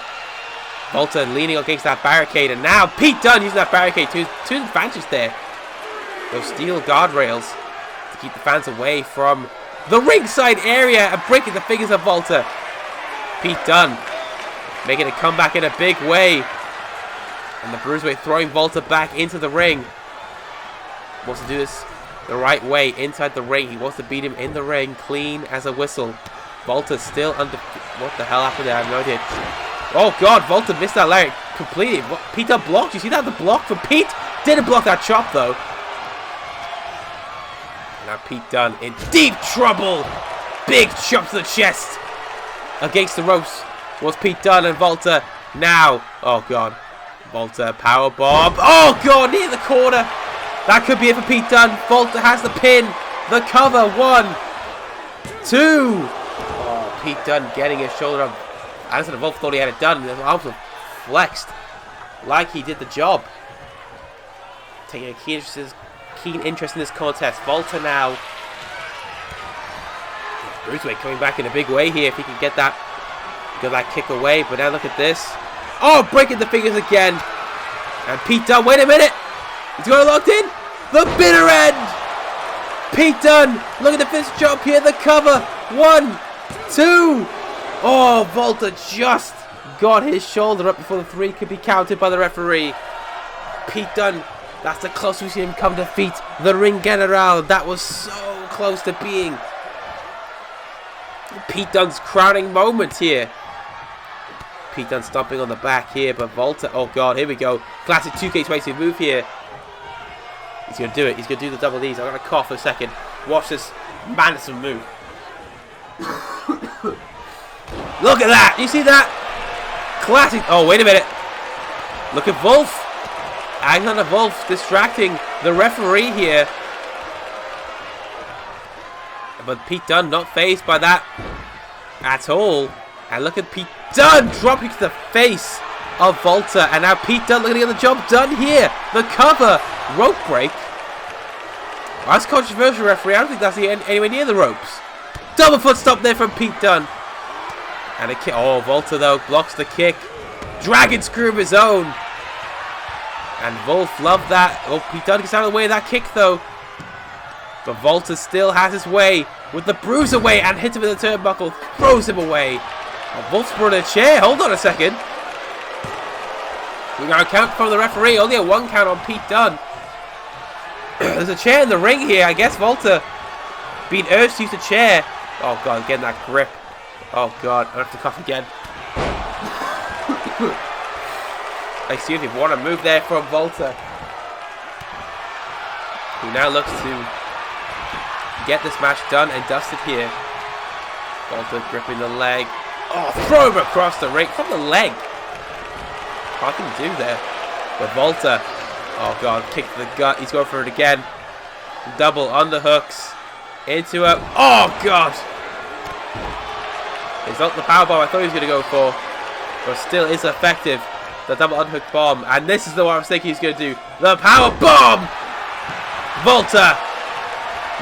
Walter leaning against that barricade, and now Pete Dunne using that barricade to his advantage there. Those steel guardrails to keep the fans away from the ringside area and breaking the fingers of Walter. Pete Dunne making a comeback in a big way. And the Bruiserweight throwing Walter back into the ring. Wants to do this the right way inside the ring. He wants to beat him in the ring clean as a whistle. Walter's still under... What the hell happened there? I have no idea. Oh god, Walter missed that lariat completely. What? Pete Dunne blocked. You see that? The block from Pete? Didn't block that chop though. Now Pete Dunne in deep trouble. Big chop to the chest. Against the ropes was Pete Dunne and Walter. Now, oh god. Walter powerbomb. Oh god, near the corner. That could be it for Pete Dunne. Walter has the pin. The cover. 1, 2. Oh, Pete Dunne getting his shoulder up. Anderson and Wolf thought he had it done. His arms were flexed like he did the job. Taking a keen interest in this contest. Walter now. Bruiserweight coming back in a big way here if he can get that kick away. But now look at this. Oh, breaking the fingers again. And Pete Dunne, wait a minute. He's got it locked in. The bitter end. Pete Dunne, look at the fist jump here. The cover. 1, 2. Oh, Walter just got his shoulder up before the 3 could be counted by the referee. Pete Dunne That's the closest we've seen him come defeat the Ring General. That was so close to being Pete Dunne's crowning moment here. Pete Dunne stomping on the back here, but Volta, oh god, here we go. Classic 2K20 move here. He's going to do it. He's going to do the double D's. I'm going to cough for a second. Watch this Madison move. Look at that. You see that? Classic. Oh, wait a minute. Look at Wolf. Alexander Wolf distracting the referee here. But Pete Dunne not fazed by that at all. And look at Pete Dunne dropping to the face of Volta. And now Pete Dunne looking to get the job done here. The cover. Rope break. That's controversial, referee. I don't think that's anywhere near the ropes. Double foot stop there from Pete Dunne. And a kick. Oh, Volta though blocks the kick. Dragon screw of his own. And Wolf loved that. Oh, Pete Dunne gets out of the way of that kick though. But Volta still has his way with the bruise away and hits him with the turnbuckle. Throws him away. Oh, Wolf's brought a chair. Hold on a second. We got a count from the referee. Only a 1 count on Pete Dunne. There's a chair in the ring here. I guess Volta being urged to use the chair. Oh god, getting that grip. Oh god, I have to cough again. Excuse me, what a move there from Volta. Who now looks to get this match done and dusted here. Volta gripping the leg. Oh, throw him across the ring from the leg. What can he do there? But Volta, oh god, kick to the gut. He's going for it again. Double underhooks into a. Oh god! It's not the power bomb I thought he was going to go for, but still is effective. The double underhook bomb, and this is the one I was thinking he's going to do. The power bomb. Volta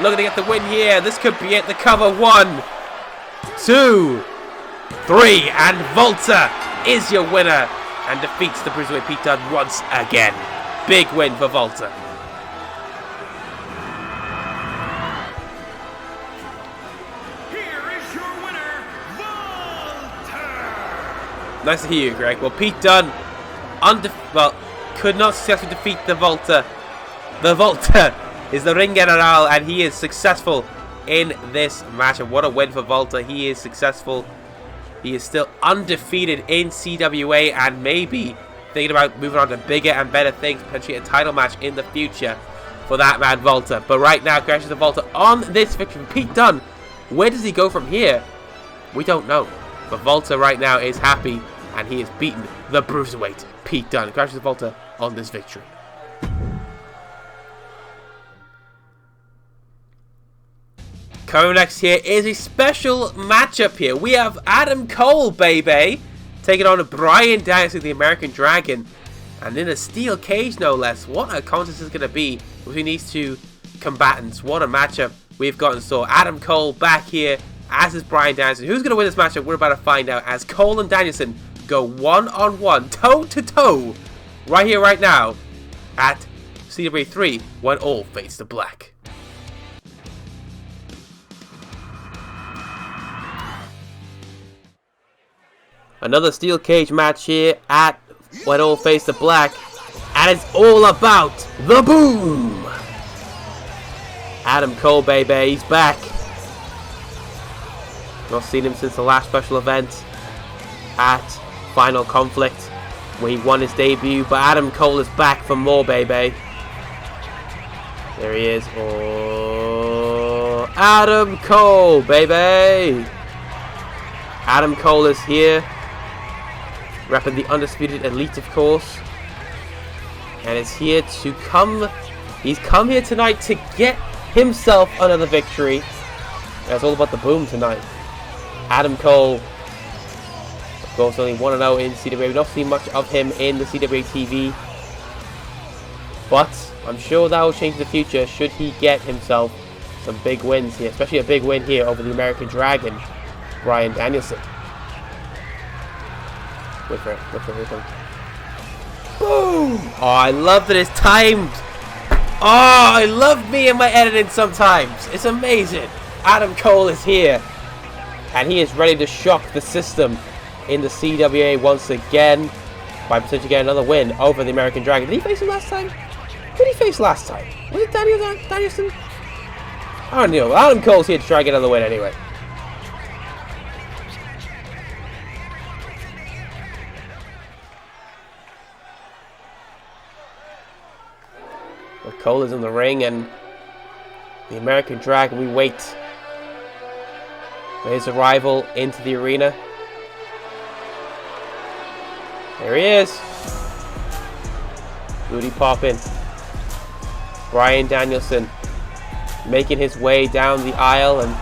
looking to get the win here. This could be it. The cover. 1, 2, 3, and Volta is your winner. And defeats the Bruiserweight Pete Dunne once again. Big win for Volta. Here is your winner, Volta. Nice to hear you, Greg. Well, Pete Dunne could not successfully defeat the Volta. The Volta is the Ring General, and he is successful in this match. And what a win for Volta. He is successful. He is still undefeated in CWA and maybe thinking about moving on to bigger and better things, potentially a title match in the future for that man Volta. But right now, congratulations to Volta on this victory. Pete Dunne, where does he go from here? We don't know. But Volta right now is happy and he has beaten the Bruiserweight Pete Dunne. Congratulations to Volta on this victory. Coming next here is a special matchup here. We have Adam Cole, baby, taking on Bryan Danielson, the American Dragon. And in a steel cage, no less. What a contest is going to be between these two combatants. What a matchup we've got in store. Adam Cole back here, as is Bryan Danielson. Who's going to win this matchup? We're about to find out as Cole and Danielson go one-on-one, toe-to-toe, right here, right now, at CWA 3, when all fades to black. Another steel cage match here at When All Face to Black. And it's all about the boom! Adam Cole, baby, he's back. Not seen him since the last special event at Final Conflict, where he won his debut. But Adam Cole is back for more, baby. There he is. Oh, Adam Cole, baby! Adam Cole is here, repping the Undisputed Elite, of course. And is here to he's come here tonight to get himself another victory. And it's all about the boom tonight. Adam Cole, of course, only 1-0 in CWA. We've not seen much of him in the CWA TV. But I'm sure that will change in the future should he get himself some big wins here. Especially a big win here over the American Dragon, Bryan Danielson. Wait for it. Boom! Oh, I love that it's timed. Oh, I love me and my editing sometimes. It's amazing. Adam Cole is here. And he is ready to shock the system in the CWA once again by potentially getting another win over the American Dragon. Did he face him last time? Who did he face last time? Was it Danielson? I don't know. Adam Cole's here to try and get another win anyway. Well, Cole is in the ring, and the American Dragon, we wait for his arrival into the arena. There he is. Booty popping. Bryan Danielson making his way down the aisle and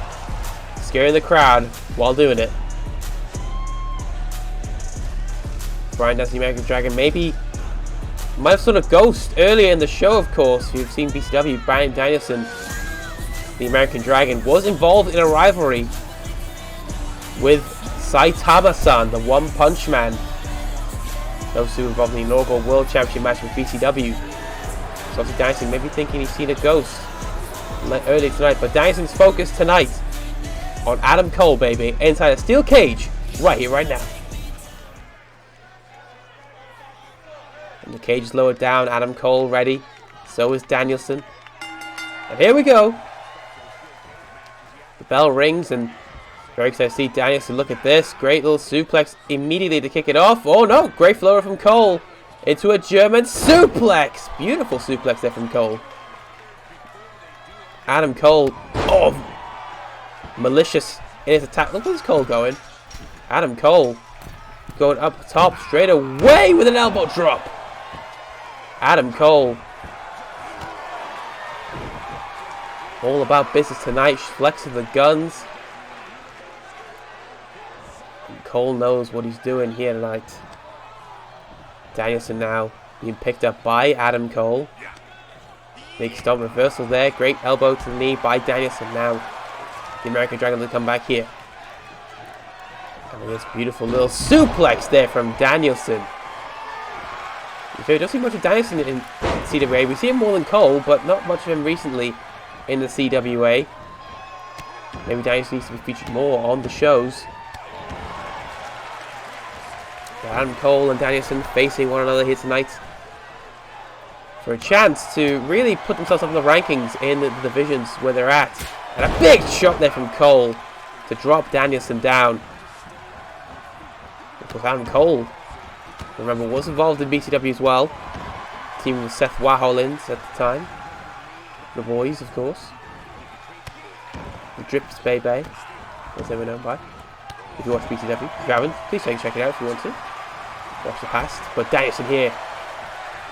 scaring the crowd while doing it. Bryan Danielson, the American Dragon, maybe might have sort of ghost earlier in the show, of course. If you've seen BCW, Bryan Danielson, the American Dragon, was involved in a rivalry with Saitama-san, the One Punch Man. Those two involved in the inaugural World Championship match with BCW. So obviously Danielson maybe thinking he's seen a ghost early tonight, but Danielson's focused tonight on Adam Cole, baby, inside a steel cage, right here, right now. And the cage is lowered down, Adam Cole ready, so is Danielson. And here we go. The bell rings, and very excited to see Danielson. Look at this, great little suplex immediately to kick it off. Oh no, great flow from Cole into a German suplex. Beautiful suplex there from Cole. Adam Cole, oh, malicious in his attack. Look at this Cole going. Adam Cole going up top straight away with an elbow drop. Adam Cole, all about business tonight, flexing the guns. And Cole knows what he's doing here tonight. Danielson now being picked up by Adam Cole. Big stomp reversal there. Great elbow to the knee by Danielson. Now the American Dragon will come back here. And this beautiful little suplex there from Danielson. We don't see much of Danielson in CWA. We see him more than Cole, but not much of him recently in the CWA. Maybe Danielson needs to be featured more on the shows. Adam Cole and Danielson facing one another here tonight for a chance to really put themselves up in the rankings in the divisions where they're at. And a big shot there from Cole to drop Danielson down. Because Adam Cole, remember, was involved in BCW as well. Teaming with Seth Waholins at the time. The boys, of course. The Drips Baby, as they were known by. If you watch BCW, if you haven't, please check it out if you want to. Watch the past. But Danielson here,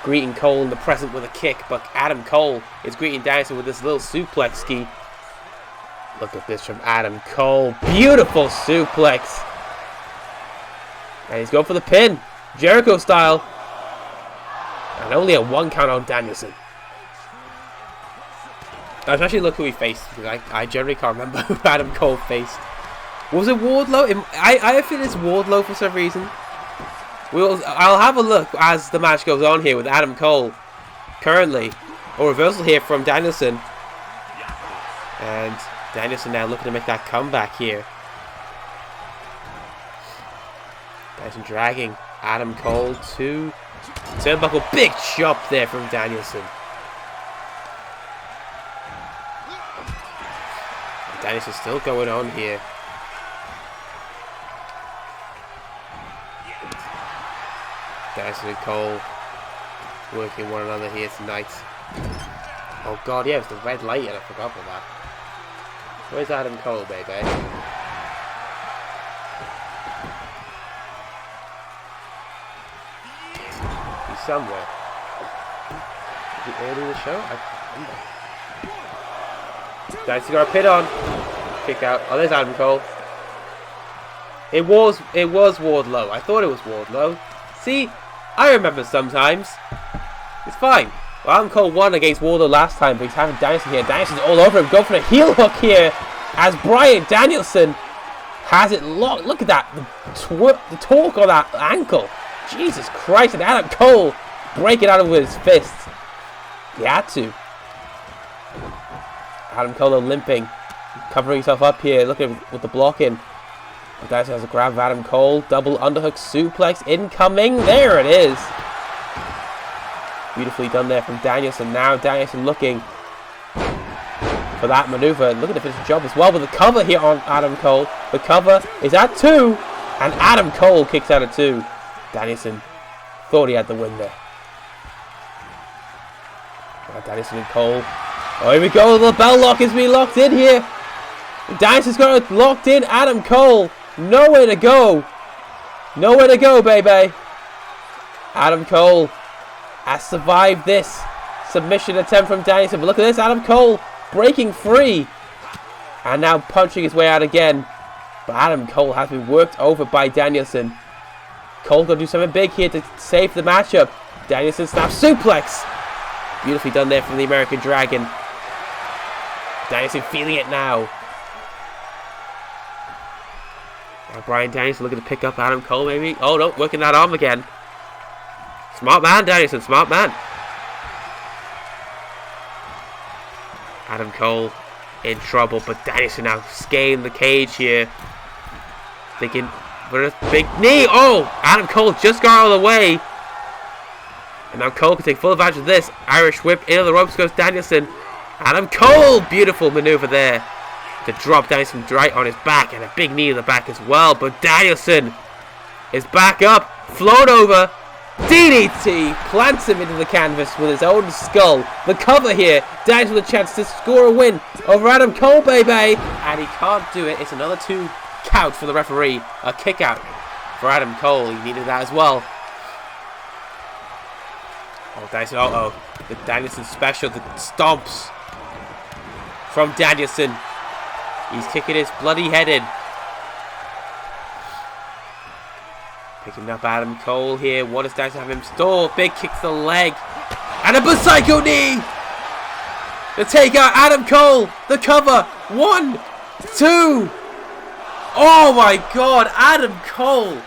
greeting Cole in the present with a kick, but Adam Cole is greeting Danielson with this little suplex ski. Look at this from Adam Cole. Beautiful suplex. And he's going for the pin. Jericho style. And only a 1 count on Danielson. Let's actually look who he faced, because I generally can't remember who Adam Cole faced. Was it Wardlow? I feel it's Wardlow for some reason. I'll have a look as the match goes on here with Adam Cole. Currently, a reversal here from Danielson. And Danielson now looking to make that comeback here. Danielson dragging Adam Cole to turnbuckle. Big chop there from Danielson. Danielson's still going on here. Danielson and Cole working one another here tonight. Oh god, yeah, it's the red light and I forgot about that. Where's Adam Cole, baby? He's somewhere. Is it early in the show? I can't remember. Danielson got a pin on. Kick out. Oh, there's Adam Cole. It was Wardlow. I thought it was Wardlow. See, I remember sometimes. It's fine. Well, Adam Cole won against Wardlow last time, but he's having Danielson here. Danielson's all over him. Go for a heel hook here as Bryan Danielson has it locked. Look at that. The torque on that ankle. Jesus Christ. And Adam Cole breaking out of with his fists. He had to. Adam Cole limping. Covering himself up here. Look at with the blocking. Danielson has a grab of Adam Cole. Double underhook suplex incoming. There it is. Beautifully done there from Danielson. Now Danielson looking for that maneuver. Looking to finish the job as well. But the cover here on Adam Cole. The cover is at 2. And Adam Cole kicks out at 2. Danielson thought he had the win there. Now Danielson and Cole. Oh, here we go. The bell lock is being locked in here. Danielson's got it locked in. Adam Cole. Nowhere to go. Nowhere to go, baby. Adam Cole has survived this submission attempt from Danielson. But look at this. Adam Cole breaking free. And now punching his way out again. But Adam Cole has been worked over by Danielson. Cole going to do something big here to save the matchup. Danielson snaps suplex. Beautifully done there from the American Dragon. Danielson feeling it now. Now Bryan Danielson looking to pick up Adam Cole maybe. Oh no, working that arm again. Smart man, Danielson, smart man. Adam Cole in trouble, but Danielson now scaling the cage here. Thinking for a big knee. Oh, Adam Cole just got out of the way. And now Cole can take full advantage of this. Irish whip into the ropes goes Danielson. Adam Cole, beautiful maneuver there to drop Danielson right on his back, and a big knee in the back as well. But Danielson is back up, float over, DDT, plants him into the canvas with his own skull. The cover here, Danielson with a chance to score a win over Adam Cole, baby, and he can't do it. It's another 2 count for the referee, a kick out for Adam Cole. He needed that as well. Oh, Danielson, the Danielson special, the stomps from Danielson. He's kicking his bloody head in. Picking up Adam Cole here. What does Danielson have him store? Big kick to the leg. And a psycho knee! The takeout, Adam Cole. The cover. 1, 2. Oh my god, Adam Cole.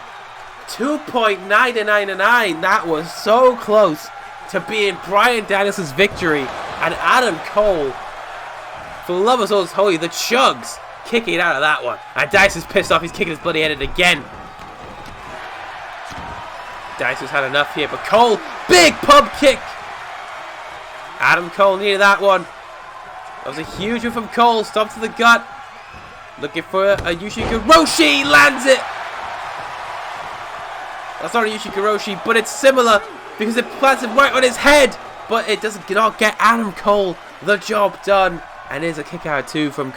2.999. That was so close to being Bryan Danielson's victory. And Adam Cole, for the love of souls holy, the chugs kicking out of that one. And Danielson's pissed off. He's kicking his bloody head in again. Danielson's had enough here, but Cole, big pump kick. Adam Cole needed that one. That was a huge one from Cole. Stomp to the gut. Looking for a Ushikuroshi. Lands it. That's not a Ushikuroshi, but it's similar because it plants him right on his head. But it doesn't not get Adam Cole the job done. And there's a kick out too from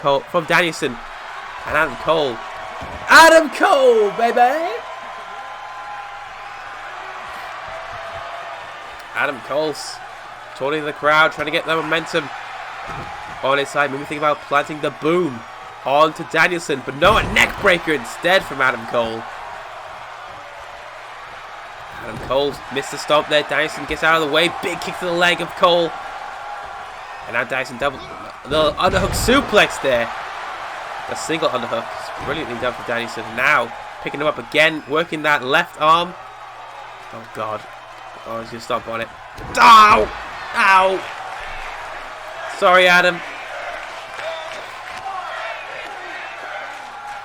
Danielson. And Adam Cole. Adam Cole, baby! Adam Cole's taunting the crowd, trying to get the momentum on his side. Maybe think about planting the boom onto Danielson. But no, a neck breaker instead from Adam Cole. Adam Cole missed the stomp there. Danielson gets out of the way. Big kick to the leg of Cole. And now Danielson double the underhook suplex there. A single underhook. It's brilliantly done for Danielson. Now picking him up again, working that left arm. Oh god. Oh, he's gonna stomp on it. Ow! Ow! Sorry, Adam.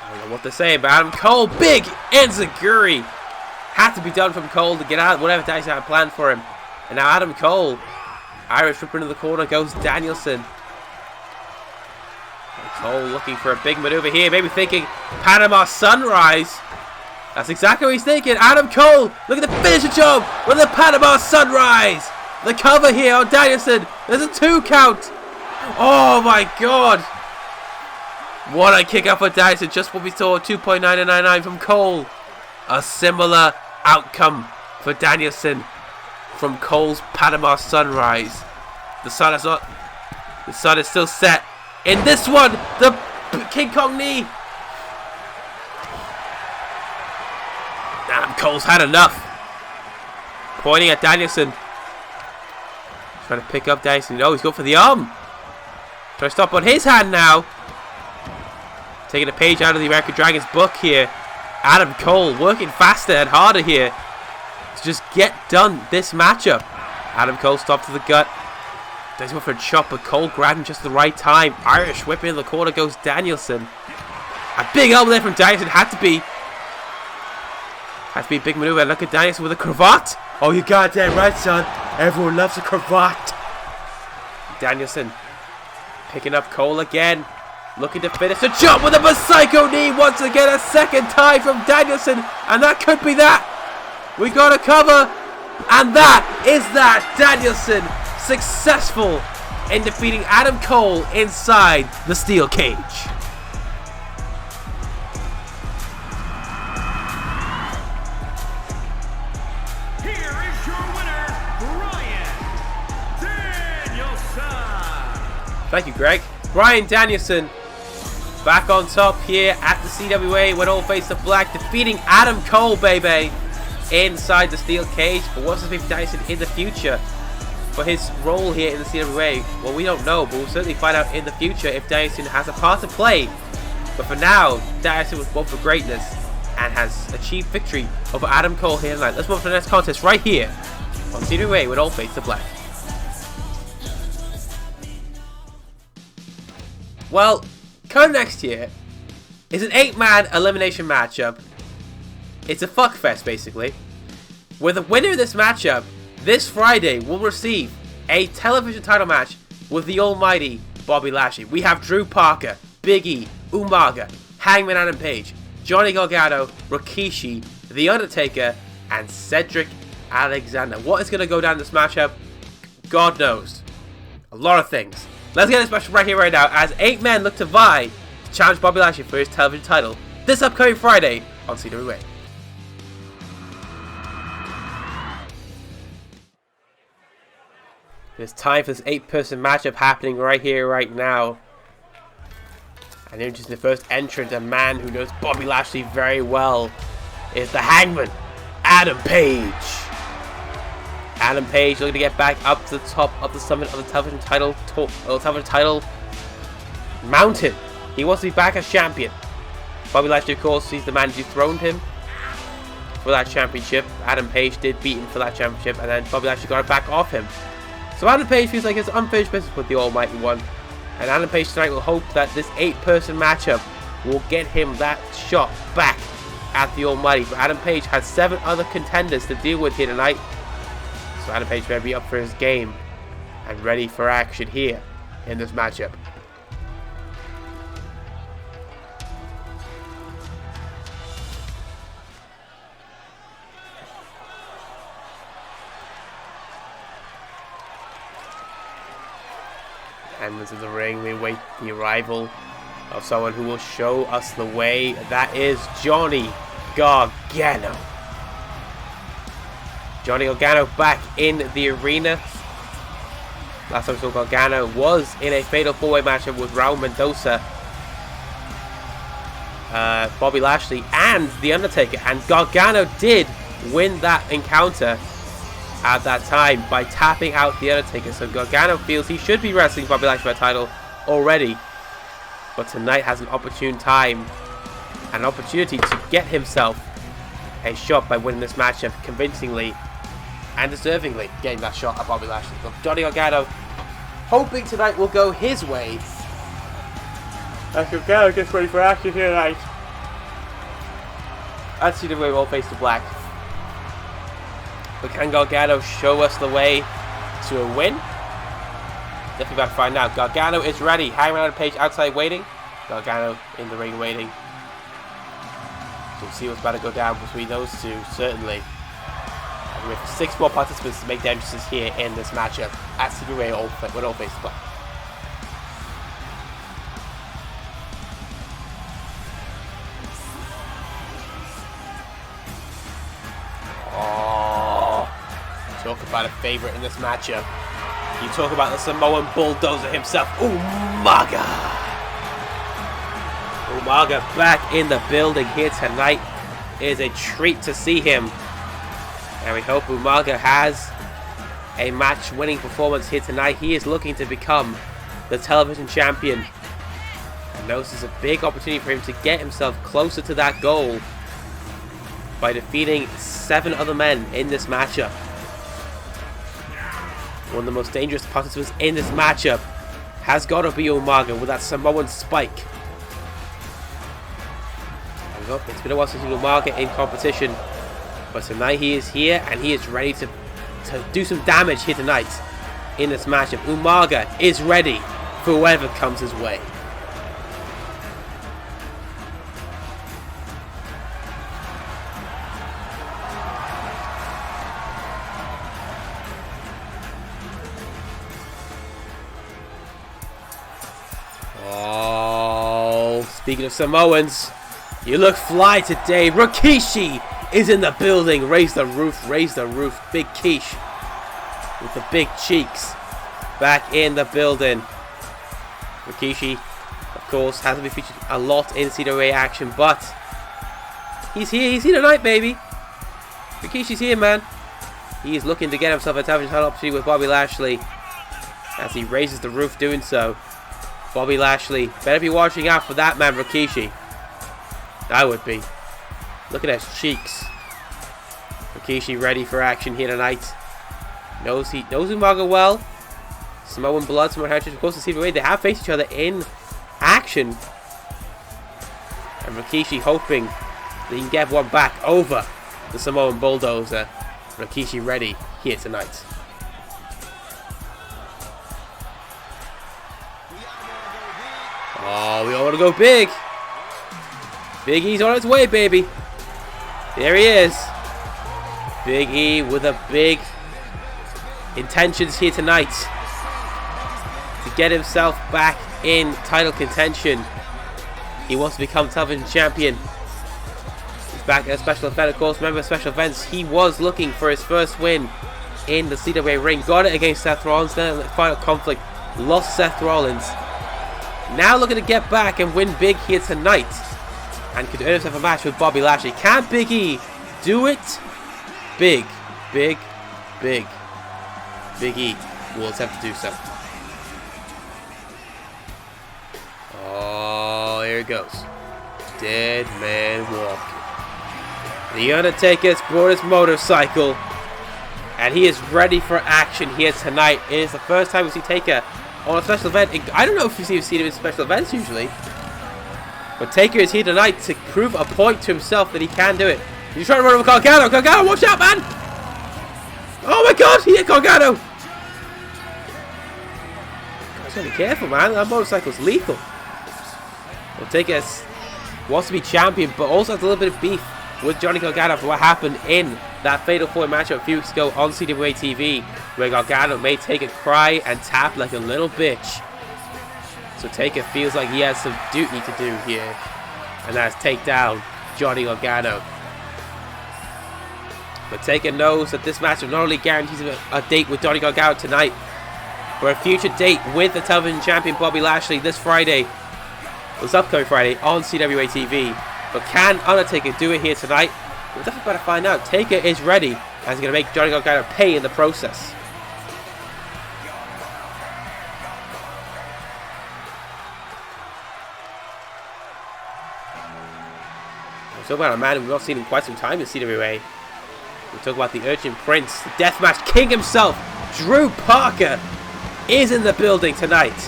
I don't know what to say, but Adam Cole, big enziguri. Had to be done from Cole to get out whatever Danielson had planned for him. And now Adam Cole, Irish whip into the corner goes Danielson. And Cole looking for a big maneuver here, maybe thinking Panama Sunrise. That's exactly what he's thinking. Adam Cole looking to finish the job with the Panama Sunrise. The cover here on Danielson. There's a 2 count. Oh my god. What a kick out for Danielson. Just what we saw, 2.999 from Cole. A similar outcome for Danielson from Cole's Panama Sunrise. The sun is still set. In this one, the King Kong knee. Adam Cole's had enough. Pointing at Danielson. Trying to pick up Danielson. Oh, he's going for the arm. Trying to stop on his hand now. Taking a page out of the American Dragon's book here. Adam Cole working faster and harder here to just get done this matchup. Adam Cole stopped to the gut. Does go for a chop, but Cole grabbed him just at the right time. Irish whip in the corner goes Danielson. A big elbow there from Danielson. Had to be a big maneuver. Look at Danielson with a cravat. Oh, you goddamn right, son. Everyone loves a cravat. Danielson picking up Cole again. Looking to finish the job with a psycho knee once again. A second time from Danielson. And that could be that. We got a cover. And that is that. Danielson successful in defeating Adam Cole inside the steel cage. Here is your winner, Bryan Danielson. Thank you, Greg. Bryan Danielson back on top here at the CWA when all face the black, defeating Adam Cole, baby, inside the steel cage. But what's this mean for Danielson in the future? For his role here in the CWA, well, we don't know, but we'll certainly find out in the future if Danielson has a part to play. But for now, Danielson was born for greatness and has achieved victory over Adam Cole here tonight. Let's move on to the next contest right here on CWA when all face the black. Well, coming next year is an 8-man elimination matchup. It's a fuckfest, basically. With the winner of this matchup, this Friday will receive a television title match with the almighty Bobby Lashley. We have Drew Parker, Big E, Umaga, Hangman Adam Page, Johnny Gargano, Rikishi, The Undertaker, and Cedric Alexander. What is going to go down in this matchup? God knows. A lot of things. Let's get this match right here, right now, as 8 men look to vie to challenge Bobby Lashley for his television title this upcoming Friday on CWA. It's time for this 8-person matchup happening right here, right now. And introducing the first entrant, a man who knows Bobby Lashley very well, is the Hangman, Adam Page. Adam Page looking to get back up to the top of the summit of the television title mountain. He wants to be back as champion. Bobby Lashley, of course, he's the man who dethroned him for that championship. Adam Page did beat him for that championship, and then Bobby Lashley got it back off him. So Adam Page feels like it's unfinished business with the Almighty One. And Adam Page tonight will hope that this 8-person matchup will get him that shot back at the Almighty. But Adam Page has 7 other contenders to deal with here tonight. So Adam Page better be up for his game and ready for action here in this matchup. And into the ring, we wait the arrival of someone who will show us the way. That is Johnny Gargano. Johnny Gargano back in the arena. Last time we saw Gargano was in a fatal 4-way matchup with Raul Mendoza, Bobby Lashley, and The Undertaker. And Gargano did win that encounter at that time by tapping out The Undertaker. So Gargano feels he should be wrestling Bobby Lashley for a title already, but tonight has an opportune time, an opportunity to get himself a shot by winning this matchup convincingly and deservingly, getting that shot at Bobby Lashley. So Johnny Gargano hoping tonight will go his way as Gargano gets ready for action here tonight. Let's see the way we'll face the black. But can Gargano show us the way to a win? Definitely about to find out. Gargano is ready. Hangman Adam Page outside waiting. Gargano in the ring waiting. So we'll see what's about to go down between those two, certainly. And with 6 more participants to make the entrances here in this matchup at CWA when all face the black. Talk about a favorite in this matchup. You talk about the Samoan bulldozer himself, Umaga. Umaga back in the building here tonight. It is a treat to see him. And we hope Umaga has a match-winning performance here tonight. He is looking to become the television champion. And knows this is a big opportunity for him to get himself closer to that goal by defeating 7 other men in this matchup. One of the most dangerous participants in this matchup has got to be Umaga with that Samoan spike. And look, it's been a while since Umaga in competition, but tonight he is here and he is ready to to do some damage here tonight in this matchup. Umaga is ready for whatever comes his way. Oh, speaking of Samoans, you look fly today. Rikishi is in the building. Raise the roof, raise the roof. Big Quiche with the big cheeks back in the building. Rikishi, of course, hasn't been featured a lot in CWA action, but he's here tonight, baby. Rikishi's here, man. He is looking to get himself a television title opportunity with Bobby Lashley as he raises the roof doing so. Bobby Lashley better be watching out for that man, Rikishi. I would be. Look at his cheeks. Rikishi ready for action here tonight. Knows Umaga well. Samoan blood, Samoan heritage, of course, the CWA. They have faced each other in action. And Rikishi hoping that he can get one back over the Samoan bulldozer. Rikishi ready here tonight. Oh, we all want to go big. Big E's on its way, baby. There he is. Big E with a big intentions here tonight to get himself back in title contention. He wants to become television champion. He's back at a special event, of course. Remember special events, he was looking for his first win in the CWA ring. Got it against Seth Rollins. Then in the final conflict, lost Seth Rollins. Now looking to get back and win big here tonight. And could earn himself a match with Bobby Lashley. Can Big E do it? Big, big, big. Big E will attempt to do so. Oh, here it goes. Dead man walking. The Undertaker's brought his motorcycle. And he is ready for action here tonight. It is the first time we see Taker on a special event. I don't know if you've seen him in special events usually. But Taker is here tonight to prove a point to himself that he can do it. He's trying to run over Gargano. Gargano, watch out, man! Oh my god, he hit Gargano! Gotta be careful, man. That motorcycle's lethal. Well, Taker wants to be champion, but also has a little bit of beef with Johnny Gargano for what happened in that Fatal 4 matchup a few weeks ago on CWA TV, where Gargano made Taker cry and tap like a little bitch. So Taker feels like he has some duty to do here, and that's take down Johnny Gargano. But Taker knows that this matchup not only guarantees a date with Johnny Gargano tonight, but a future date with the television champion Bobby Lashley this upcoming Friday on CWA TV. But can Undertaker do it here tonight? We're definitely about to find out. Taker is ready, and he's going to make Johnny Gargano pay in the process. We're talking about a man we've not seen in quite some time in CWA. We talk about the Urchin Prince, the Deathmatch King himself. Drew Parker is in the building tonight.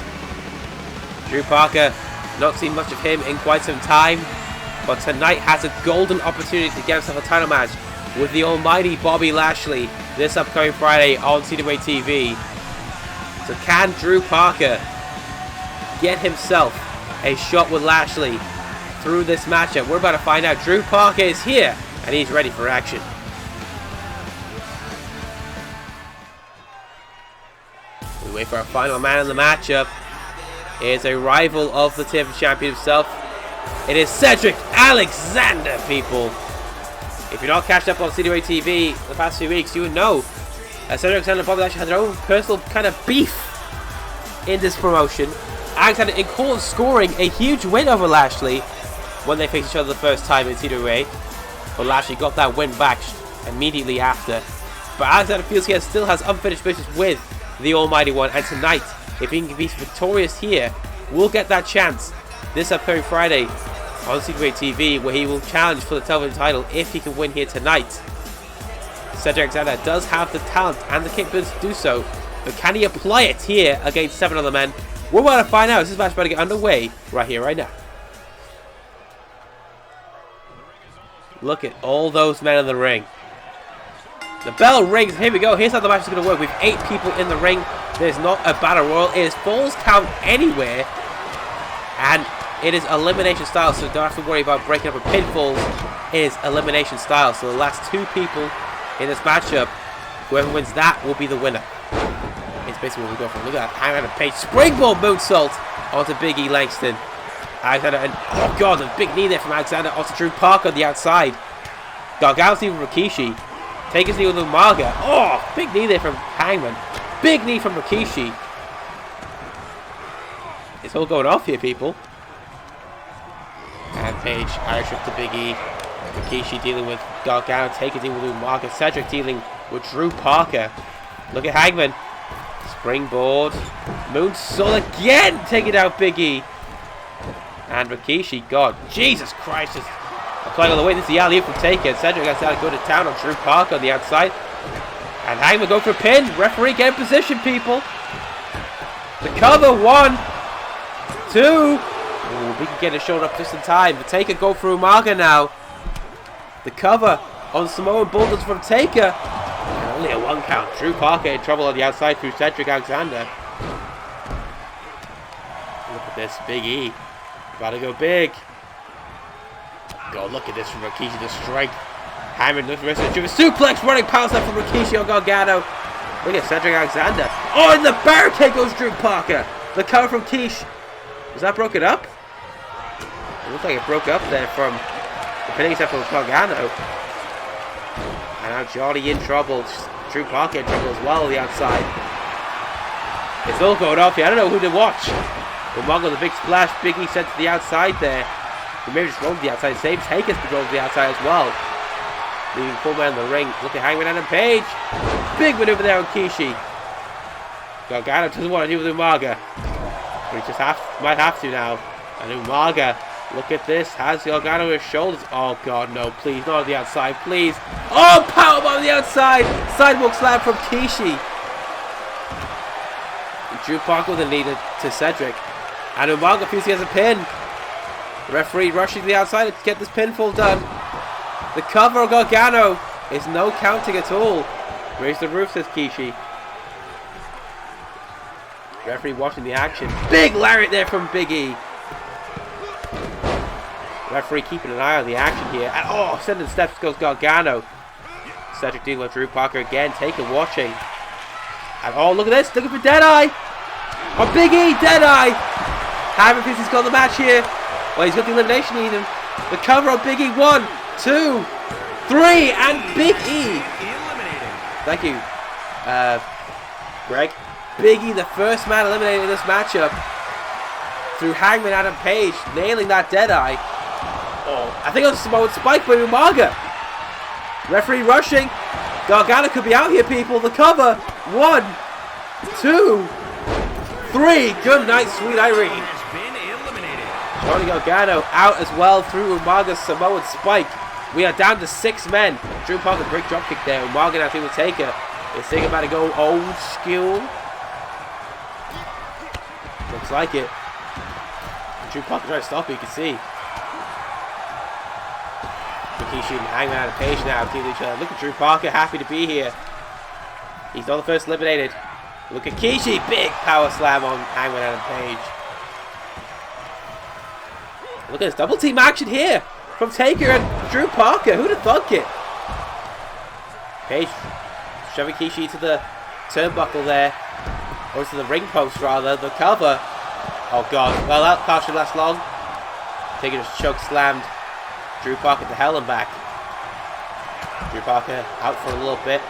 Drew Parker, not seen much of him in quite some time, but tonight has a golden opportunity to get himself a title match with the almighty Bobby Lashley this upcoming Friday on CWA TV. So can Drew Parker get himself a shot with Lashley through this matchup? We're about to find out. Drew Parker is here, and he's ready for action. We wait for our final man in the matchup. It's a rival of the TV champion himself. It is Cedric Alexander, people. If you're not catched up on CWA TV the past few weeks, you would know Cedric Alexander and Bobby Lashley had their own personal kind of beef in this promotion. Alexander, in court, scoring a huge win over Lashley when they faced each other the first time in CWA. But Lashley got that win back immediately after. But Alexander feels he still has unfinished business with the Almighty One. And tonight, if he can be victorious here, we'll get that chance this upcoming Friday on CWA TV, where he will challenge for the television title if he can win here tonight. Cedric Alexander does have the talent and the capability to do so, but can he apply it here against 7 other men? We're about to find out. This match is about to get underway right here, right now. Look at all those men in the ring. The bell rings. Here we go. Here's how the match is going to work. With 8 people in the ring. There's not a battle royal. It is falls count anywhere. And it is elimination style. So don't have to worry about breaking up with pinfalls. It is elimination style. So the last 2 people in this matchup, whoever wins that will be the winner. It's basically what we go for. Look at that. Hangman Page. Springboard moonsault onto Big E Langston. Alexander and oh god, a big knee there from Alexander onto Drew Parker on the outside. Gargano's knee from Rikishi. Taker's knee with Umaga. Oh, big knee there from Hangman. Big knee from Rikishi. It's all going off here, people. And Page, Irish whip to Big E. Rikishi dealing with Gargano. Taker dealing with Umaga. Cedric dealing with Drew Parker. Look at Hangman. Springboard. Moonsault again. Taking out Big E. And Rikishi, God, Jesus Christ, just applying all the weight. This is the alley-oop from Taker. Cedric has to go to town on Drew Parker on the outside. And Hangman go for a pin. Referee, get in position, people. The cover, 1, 2. Ooh, we can get his shoulder up just in time. The Taker go for Umaga now. The cover on Samoan Bulldogs from Taker. And only a 1 count. Drew Parker in trouble on the outside through Cedric Alexander. Look at this, Big E. About to go big. God, look at this from Rikishi, the strength. Hangman looks for a suplex, running power slam from Rikishi on Gargano. Look at Cedric Alexander. Oh, and the barricade goes Drew Parker. The cover from Kish. Was that broken up? It looks like it broke up there from the pinning set from Gargano. And now Johnny in trouble. Drew Parker in trouble as well on the outside. It's all going off here. I don't know who to watch. Umaga with a big splash. Big E sent to the outside there. He maybe just rolled to the outside. Same Taker's control to the outside as well. Leaving full man in the ring. Look at Hangman and Page. Big maneuver there on Kishi. Gargano doesn't want to deal with Umaga. But he just might have to now. And Umaga, look at this. Has Gargano on his shoulders. Oh god, no, please. Not on the outside, please. Oh, powerbomb on the outside. Sidewalk slam from Kishi. Drew Parker with a knee to Cedric. And Umaga feels he has a pin. The referee rushing to the outside to get this pinfall done. The cover of Gargano is no counting at all. Raise the roof, says Kishi. Referee watching the action. Big lariat there from Big E. Referee keeping an eye on the action here. And oh, sending steps goes Gargano. Cedric dealing with Drew Parker again. Taker watching. And oh, look at this. Looking for Deadeye. Oh, Big E, Deadeye. Hangman thinks he's got the match here. Well, he's got the elimination even. The cover of Big E. 1, 2, 3, and Big E. Thank you, Greg. Big E, the first man eliminated in this matchup through Hangman Adam Page, nailing that Deadeye. Oh, I think it was Samoan Spike by Umaga. Referee rushing. Gargano could be out here, people. The cover. 1, 2, 3. Good night, Sweet Irene. Johnny Gargano out as well through Umaga's Samoan Spike. We are down to 6 men. Drew Parker, great dropkick there. Umaga now will take it. Is thinking about to go old school. Looks like it. Drew Parker trying to stop it, you can see. Rikishi and Hangman Adam Page now teaming each other. Look at Drew Parker, happy to be here. He's not the first eliminated. Look at Kishi, big power slam on Hangman Adam Page. Look at this double team action here from Taker and Drew Parker. Who'd have thunk it? Page shoving Kishi to the turnbuckle there. Or to the ring post rather. The cover. Oh god. Well, that can't should last long. Taker just choke slammed Drew Parker to hell and back. Drew Parker out for a little bit.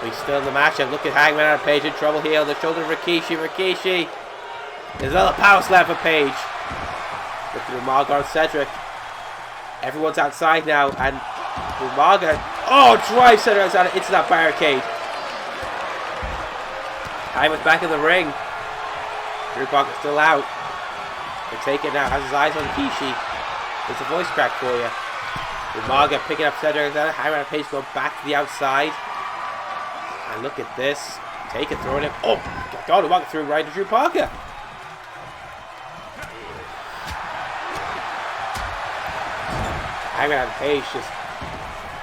But he's still in the match. And look at Hangman Adam Page in trouble here on the shoulder of Rikishi. Rikishi. There's another power slam for Page. Look at Umaga and Cedric. Everyone's outside now, and Umaga, oh, drive Cedric outside into that barricade. Hangman's back in the ring. Drew Parker's still out. They take it now, has his eyes on Kishi. There's a voice crack for you. Umaga picking up Cedric outside. Hangman and Page go back to the outside. And look at this. Take it, throwing him. Oh, God, Umaga threw right to Drew Parker. Hangman and Page just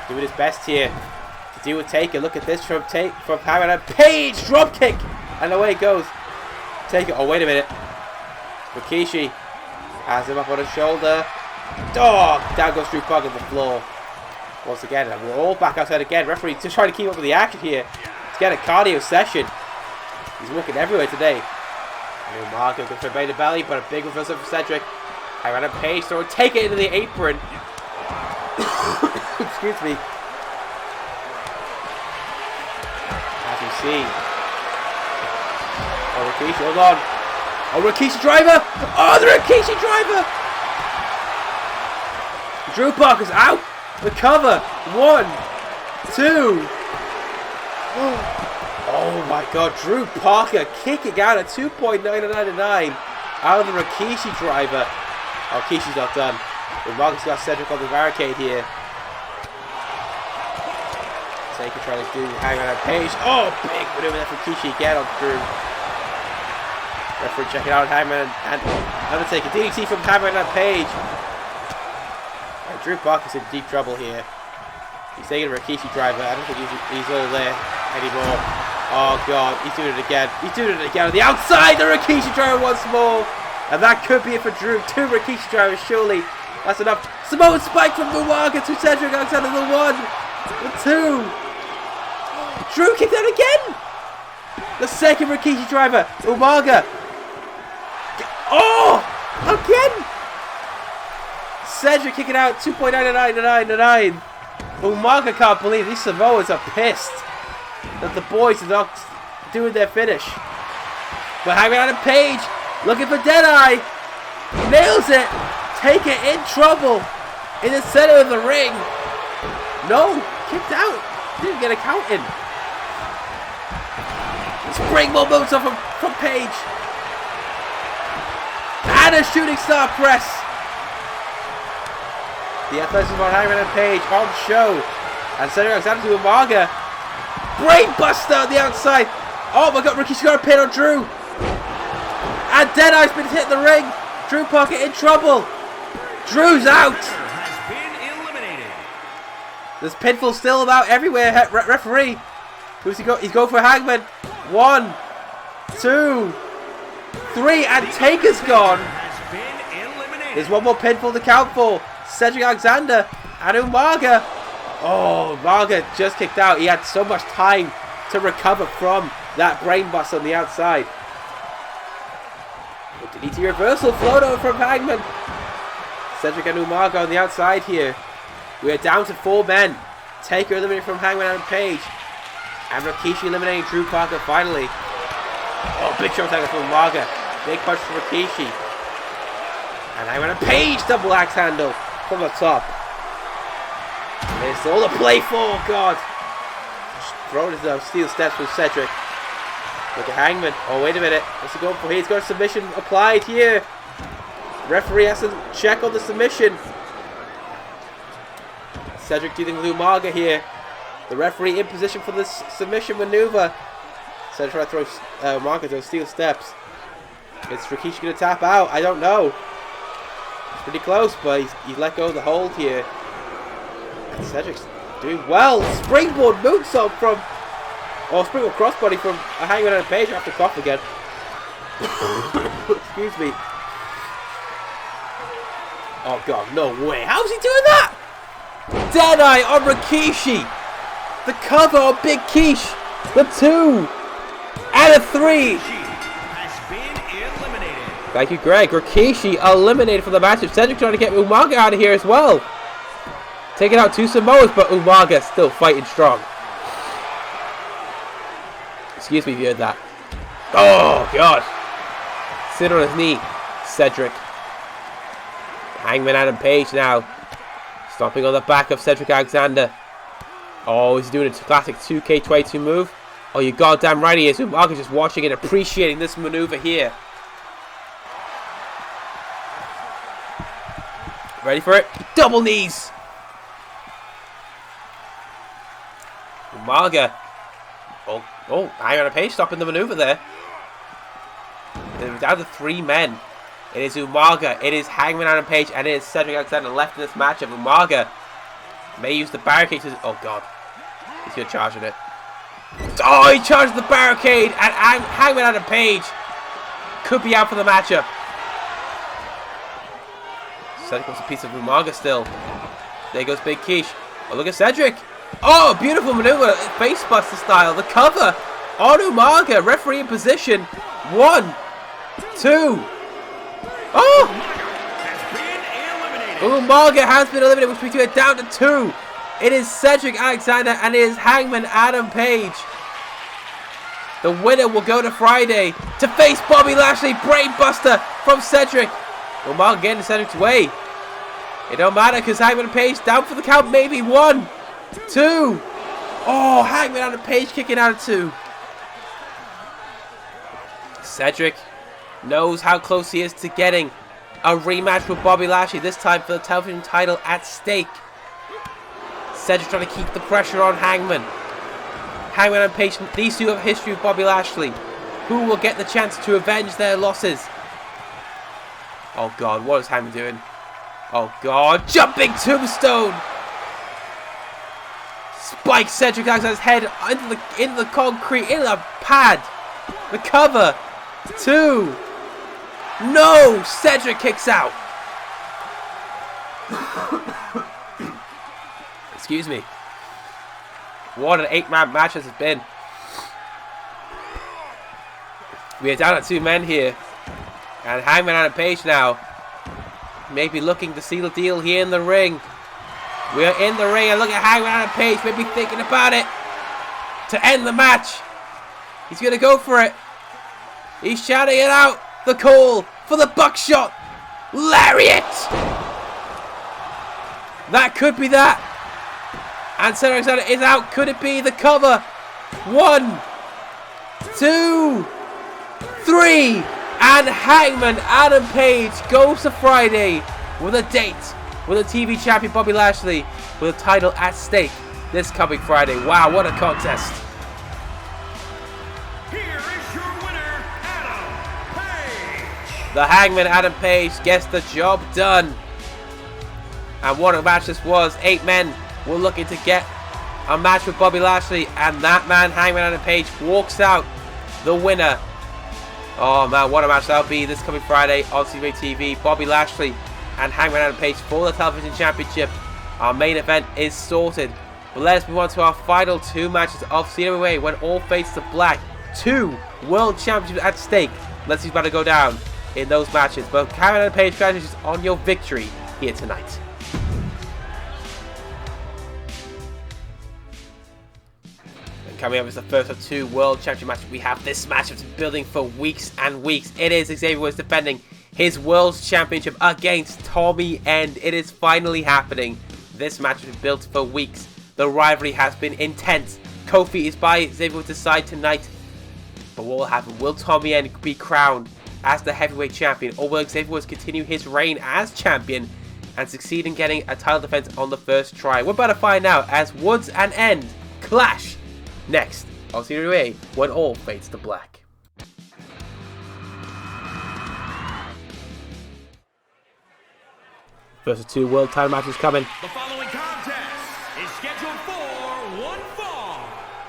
doing his best here to do with Taker. Look at this from Hangman and Page. Drop kick. And away it goes. Taker. Oh, wait a minute. Rikishi has him up on his shoulder. Dog! Down goes Drew Parker to the floor. Once again, and we're all back outside again. Referee just trying to keep up with the action here. To get a cardio session. He's working everywhere today. And Umaga goes for a bait of belly, but a big reversal for Cedric. Hangman and Page throwing Taker into the apron. Excuse me. As you see. Oh, Rikishi, hold on. Oh, Rikishi driver! Oh, the Rikishi driver! Drew Parker's out! The cover! 1, 2. Oh my god, Drew Parker kicking out at 2.999 out of the Rikishi driver. Oh, Kishi's not done. Umaga got Cedric on the barricade here. Taker trying to do Hangman and Page. Oh, big maneuver there from Kishi again on Drew. Referee checking out Hangman and Undertaker. DDT from Hangman and Page. And Drew Parker's in deep trouble here. He's taking a Rikishi driver. I don't think he's over there anymore. Oh god, he's doing it again. He's doing it again on the outside. The Rikishi driver once more. And that could be it for Drew. 2 Rikishi drivers, surely. That's enough. Samoan spike from Umaga to Cedric Alexander. The 1, the 2. Drew kicked out again. The second Rikishi driver. Umaga. Oh! Again! Cedric kicking out 2.99999. Umaga can't believe these Samoans are pissed that the boys are not doing their finish. But Hangman and Page looking for Deadeye. Nails it. Taker in trouble in the center of the ring. No, kicked out. Didn't get a count in. Springboard moves off from Page. And a shooting star press. The athleticism on Hangman and Page on show. And Cedric Alexander to Umaga. Brain buster on the outside. Oh my god, Ricky's got a pin on Drew. And Deadeye's been hit the ring. Drew Parker in trouble. Drew's out. Has been eliminated. There's pinfall still about everywhere. Referee. Who's he go? He's going for Hangman. 1, 2, 3, and Taker's gone. Has been eliminated. There's one more pinfall to count for. Cedric Alexander and Umaga. Oh, Umaga just kicked out. He had so much time to recover from that brain bust on the outside. DDT reversal float over from Hangman. Cedric and Umaga on the outside here. We are down to 4 men. Taker eliminated from Hangman and Page. And Rikishi eliminating Drew Parker finally. Oh, big shot tackle from Umaga. Big punch from Rikishi. And Hangman and Page double axe handle from the top. And it's all to play for, God. Just throwing his steel steps from Cedric. Look at Hangman. Oh, wait a minute. What's he going for? He's got a submission applied here. Referee has to check on the submission. Cedric dealing with Umaga here. The referee in position for this submission maneuver. Cedric trying to throw Umaga those steel steps. Is Rikishi going to tap out? I don't know. It's pretty close, but he's let go of the hold here. And Cedric's doing well. Springboard moonsault from... Oh, springboard crossbody from Hangman and Page after cough again. Excuse me. Oh god, no way. How's he doing that? Deadeye on Rikishi. The cover on Big Quiche. The 2. And a 3. Has been eliminated. Thank you, Greg. Rikishi eliminated from the match. Cedric trying to get Umaga out of here as well. Taking out 2 Samoas, but Umaga still fighting strong. Excuse me if you heard that. Oh, God. Sit on his knee. Cedric. Hangman Adam Page now. Stomping on the back of Cedric Alexander. Oh, he's doing a classic 2K22 move. Oh, you goddamn right he is. Umaga just watching and appreciating this maneuver here. Ready for it? Double knees. Umaga. Oh, Hangman Page stopping the maneuver there. They're down to 3 men. It is Umaga, it is Hangman Adam Page, and it is Cedric Alexander left in this matchup. Umaga may use the barricade to... Oh, God. He's going to charge at it. Oh, he charged the barricade, and Hangman Adam Page could be out for the matchup. Cedric wants a piece of Umaga still. There goes Big Quiche. Oh, look at Cedric. Oh, beautiful maneuver, facebuster style. The cover on Umaga. Referee in position. 1, 2. Oh! Umaga has been eliminated, which means we are down to 2. It is Cedric Alexander and it is Hangman Adam Page. The winner will go to Friday to face Bobby Lashley. Brainbuster from Cedric. Umaga getting Cedric's way. It don't matter because Hangman Page down for the count. Maybe 1, 2. Oh, Hangman Adam Page kicking out of 2. Cedric knows how close he is to getting a rematch with Bobby Lashley. This time for the television title at stake. Cedric trying to keep the pressure on Hangman. Hangman and Page, these two have history with Bobby Lashley. Who will get the chance to avenge their losses? Oh God, what is Hangman doing? Oh God, jumping tombstone! Spike Cedric Alexander's head into the concrete, into the pad. The cover. 2. No! Cedric kicks out. Excuse me. What an 8-man match this has been. We are down at 2 men here. And Hangman Adam Page now maybe looking to seal the deal here in the ring. We are in the ring and look at Hangman Adam Page maybe thinking about it to end the match. He's going to go for it. He's shouting it out. The call for the buckshot. Lariat. That could be that. And Cedric Alexander is out. Could it be the cover? 1, 2, 3. And Hangman Adam Page goes to Friday with a date with a TV champion Bobby Lashley with a title at stake this coming Friday. Wow, what a contest. Here is your winner, Adam Page. The Hangman Adam Page gets the job done. And what a match this was. 8 men were looking to get a match with Bobby Lashley, and that man, Hangman Adam Page, walks out the winner. Oh man, what a match that'll be this coming Friday on CWA TV. Bobby Lashley and Hangman Adam Page for the television championship. Our main event is sorted. But let's move on to our final 2 matches of CWA when all fades to black. 2 world championships at stake. Let's see who's about to go down in those matches. But Hangman Adam Page, congratulations on your victory here tonight. Coming up is the first of 2 World Championship matches. We have this match that's been building for weeks and weeks. It is Xavier Woods defending his World Championship against Tommy End. It is finally happening. This match has been built for weeks. The rivalry has been intense. Kofi is by Xavier Woods' side tonight. But what will happen? Will Tommy End be crowned as the heavyweight champion? Or will Xavier Woods continue his reign as champion and succeed in getting a title defense on the first try? We're about to find out as Woods and End clash next on CWA when all fades to black. First of 2 world title matches coming. The following contest is scheduled for 1 fall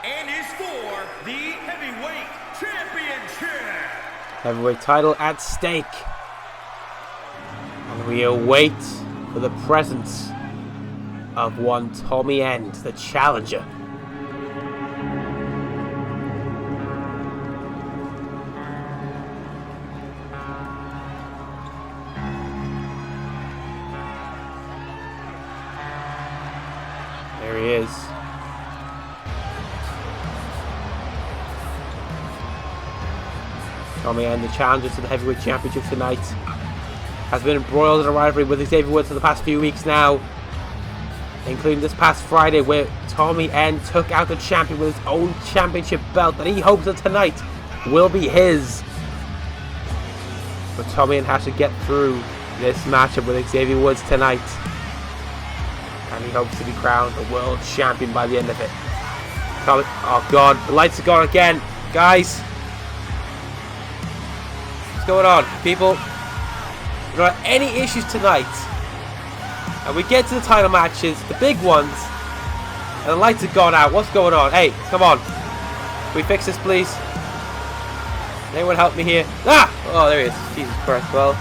and is for the Heavyweight Championship. Heavyweight title at stake. And we await for the presence of one Tommy End, the challenger. There he is. Tommy End, the challenger to the Heavyweight Championship tonight, has been embroiled in a rivalry with Xavier Woods for the past few weeks now, including this past Friday where Tommy End took out the champion with his own championship belt that he hopes that tonight will be his. But Tommy End has to get through this matchup with Xavier Woods tonight, and he hopes to be crowned the world champion by the end of it. Tommy, oh God, the lights are gone again, guys. What's going on, people? If there are any issues tonight, and we get to the title matches, the big ones, And the lights have gone out. What's going on? Hey, come on. Can we fix this, please? Anyone help me here? Ah! Oh, there he is. Jesus Christ. Well,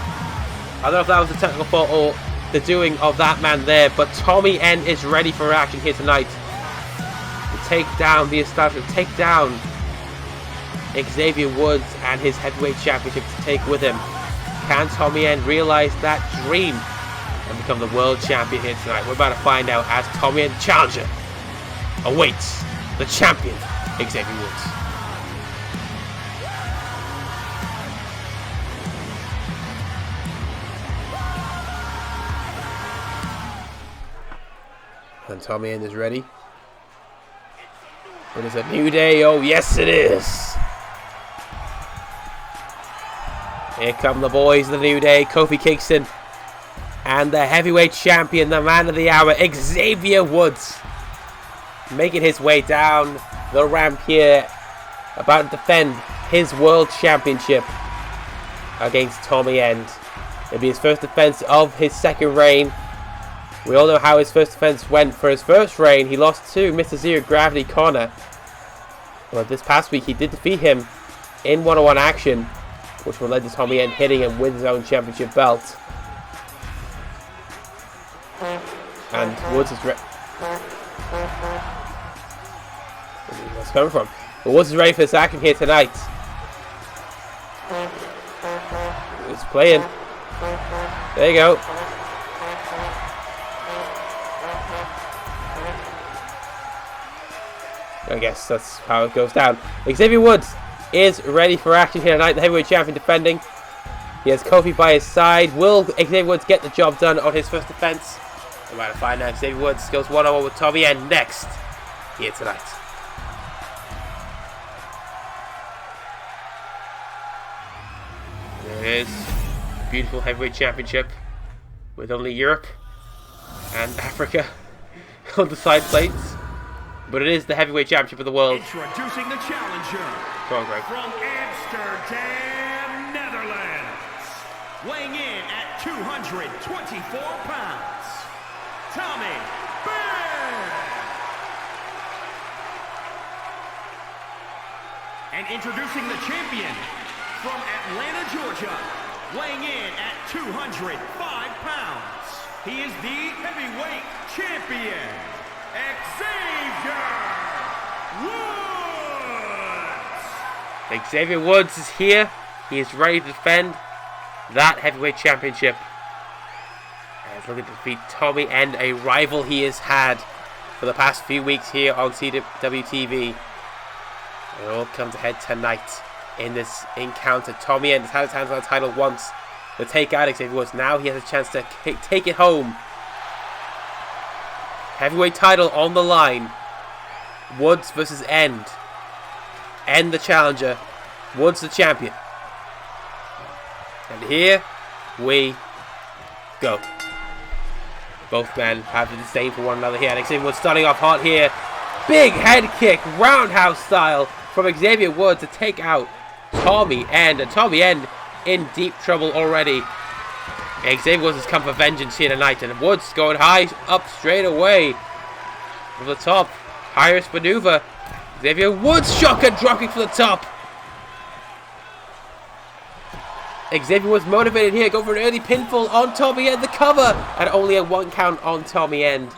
I don't know if that was a technical fault or the doing of that man there, but Tommy End is ready for action here tonight. To take down the establishment, take down Xavier Woods and his heavyweight championship to take with him. Can Tommy End realize that dream and become the world champion here tonight? We're about to find out as Tommy End, challenger, awaits the champion, Xavier Woods. And Tommy End is ready. It is a new day. Oh, yes, it is. Here come the boys of the New Day, Kofi Kingston, and the heavyweight champion, the man of the hour, Xavier Woods, making his way down the ramp here, about to defend his world championship against Tommy End. It'll be his first defense of his second reign. We all know how his first defense went. For his first reign, he lost to Mr. Zero Gravity Connor. But this past week, he did defeat him in one-on-one action, which will lead to Tommy End hitting him with his own championship belt. And Woods is ready. Where's this coming from? But Woods is ready for this action here tonight. He's playing. There you go. I guess that's how it goes down. Xavier Woods is ready for action here tonight. The heavyweight champion defending. He has Kofi by his side. Will Xavier Woods get the job done on his first defense? We're about to find out. Xavier Woods goes one-on-one with Tommy End next here tonight. There it is. Beautiful heavyweight championship with only Europe and Africa on the side plates. But it is the heavyweight championship of the world. Introducing the challenger. Go on, Greg. From Amsterdam, Netherlands. Weighing in at 224 pounds. Tommy End. And introducing the champion. From Atlanta, Georgia. Weighing in at 205 pounds. He is the heavyweight champion. Xavier Woods! Xavier Woods is here. He is ready to defend that heavyweight championship. And he's looking to defeat Tommy End, a rival he has had for the past few weeks here on CWA TV. It all comes ahead tonight in this encounter. Tommy End has had his hands on the title once to take out Xavier Woods. Now he has a chance to take it home. Heavyweight title on the line. Woods versus End. End the challenger. Woods the champion. And here we go. Both men have the disdain for one another here. And Xavier Woods starting off hot here. Big head kick, roundhouse style from Xavier Woods to take out Tommy End. And Tommy End in deep trouble already. Xavier Woods has come for vengeance here tonight, and Woods going high up straight away from the top. High-risk maneuver. Xavier Woods shotgun dropping from the top. Xavier Woods motivated here, go for an early pinfall on Tommy End, the cover, and only a 1 count on Tommy End.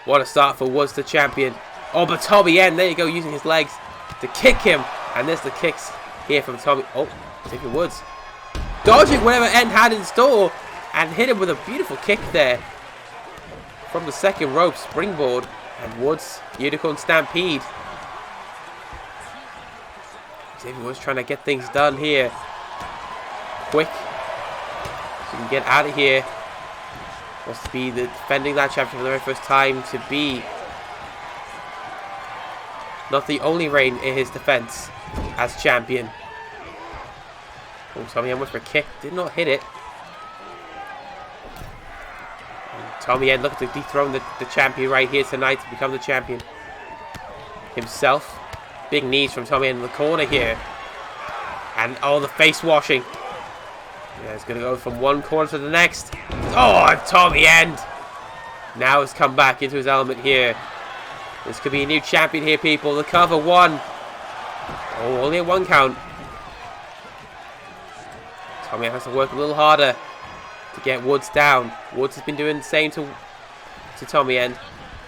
What a start for Woods, the champion. Oh, but Tommy End, there you go, using his legs to kick him, and there's the kicks here from Tommy. Oh, Xavier Woods dodging whatever End had in store and hit him with a beautiful kick there from the second rope springboard. And Woods, Unicorn Stampede. Xavier Woods trying to get things done here quick so he can get out of here. Wants to be defending that championship for the very first time, to be not the only reign in his defense as champion. Oh, Tommy End went for a kick. Did not hit it. And Tommy End looking to dethrone the champion right here tonight to become the champion himself. Big knees from Tommy End in the corner here. And oh, the face washing. Yeah, it's going to go from one corner to the next. Oh, Tommy End Now has come back into his element here. This could be a new champion here, people. The cover 1. Oh, only a 1 count. Tommy has to work a little harder to get Woods down. Woods has been doing the same to Tommy End.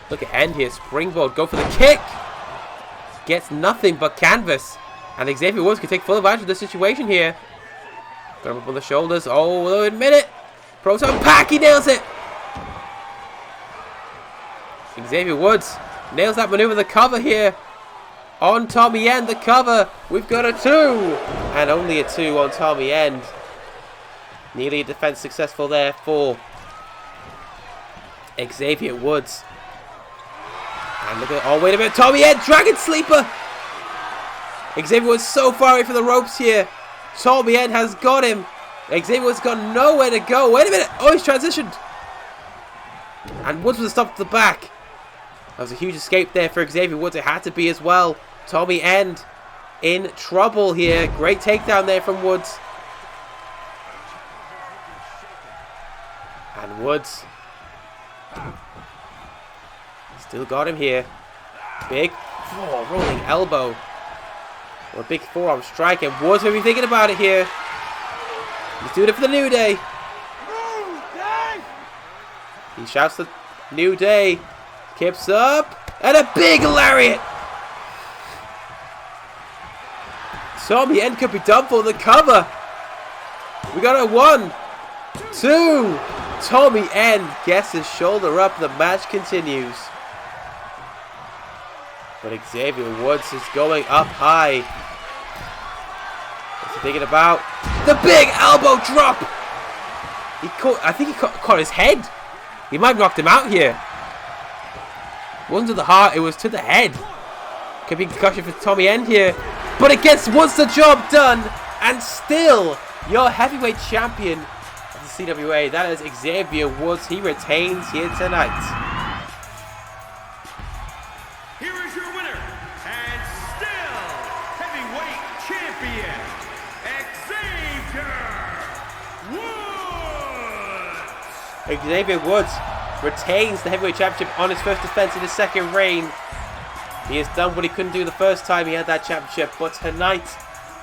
Look at End here. Springboard. Go for the kick. Gets nothing but canvas. And Xavier Woods can take full advantage of the situation here. Got him up on the shoulders. Oh, we'll admit it. Proton Pack. He nails it. Xavier Woods nails that maneuver. The cover here on Tommy End. The cover. We've got a 2. And only a 2 on Tommy End. Nearly a defense successful there for Xavier Woods. And look at, oh wait a minute, Tommy End, Dragon Sleeper! Xavier Woods so far away from the ropes here. Tommy End has got him. Xavier Woods got nowhere to go. Wait a minute, oh he's transitioned. And Woods was stopped at the back. That was a huge escape there for Xavier Woods. It had to be as well. Tommy End in trouble here. Great takedown there from Woods. And Woods still got him here. Big rolling elbow. Or a big forearm strike. And Woods will be thinking about it here. He's doing it for the New Day. He shouts the New Day. Kips up. And a big lariat. Tommy End could be done for the cover. We got a 1, 2. Tommy End gets his shoulder up. The match continues. But Xavier Woods is going up high. What's he thinking about? The big elbow drop. I think he caught his head. He might have knocked him out here. It wasn't to the heart, it was to the head. Could be concussion for Tommy End here. But it gets Woods the job done. And still, your heavyweight champion of the CWA, that is Xavier Woods. He retains here tonight. Here is your winner, and still heavyweight champion, Xavier Woods! Xavier Woods retains the heavyweight championship on his first defense in his second reign. He has done what he couldn't do the first time he had that championship, but tonight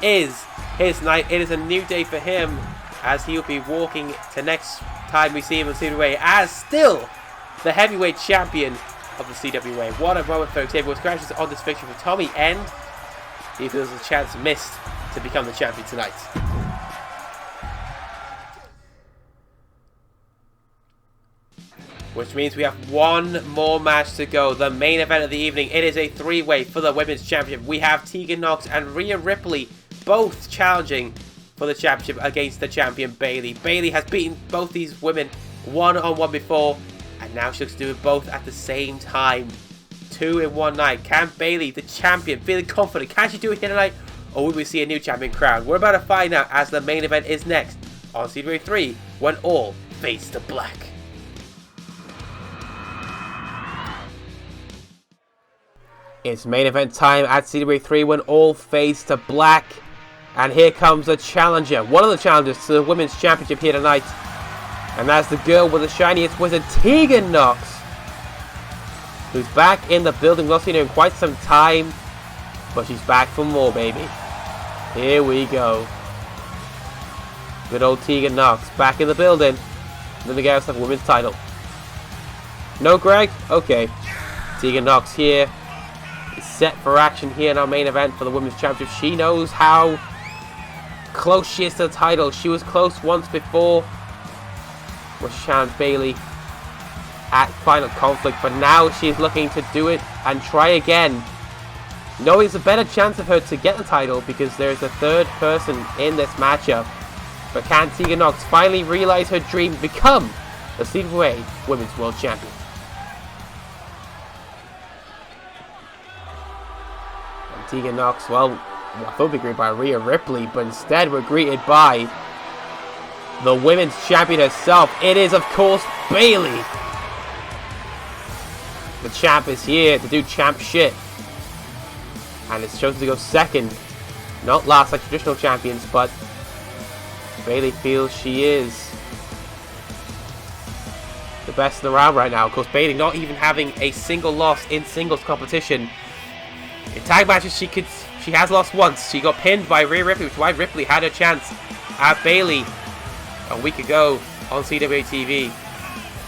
is his night. It is a new day for him, as he will be walking to next time we see him in CWA as still the heavyweight champion of the CWA. What a moment for Xavier Woods. Crashes on this victory for Tommy End. He feels a chance missed to become the champion tonight. Which means we have one more match to go. The main event of the evening. It is a 3-way for the Women's Championship. We have Tegan Knox and Rhea Ripley both challenging for the championship against the champion Bayley. Bayley has beaten both these women one-on-one before, and now she looks to do it both at the same time. 2 in one night. Can Bayley, the champion, feeling confident, can she do it here tonight, or will we see a new champion crowned? We're about to find out as the main event is next on CWA 3 when all fades to black. It's main event time at CWA 3 when all fades to black. And here comes the challenger. One of the challengers to the Women's Championship here tonight. And that's the girl with the shiniest wizard, Tegan Knox. Who's back in the building. Not seen her in quite some time. But she's back for more, baby. Here we go. Good old Tegan Knox back in the building. Then the guy has the women's title. No, Greg? Okay. Tegan Knox here. Set for action here in our main event for the Women's Championship. She knows how close she is to the title. She was close once before when she challenged Bayley at Final Conflict, but now she's looking to do it and try again. Knowing it's a better chance of her to get the title because there's a third person in this matchup. But can Tegan Knox finally realize her dream to become the CWA Women's World Champion? Tegan Knox, well, I thought we'd be greeted by Rhea Ripley, but instead we're greeted by the women's champion herself. It is, of course, Bayley. The champ is here to do champ shit. And it's chosen to go second. Not last like traditional champions, but Bayley feels she is the best in the round right now. Of course, Bayley not even having a single loss in singles competition. In tag matches, she has lost once. She got pinned by Rhea Ripley, which is why Ripley had her chance at Bayley a week ago on CWA TV.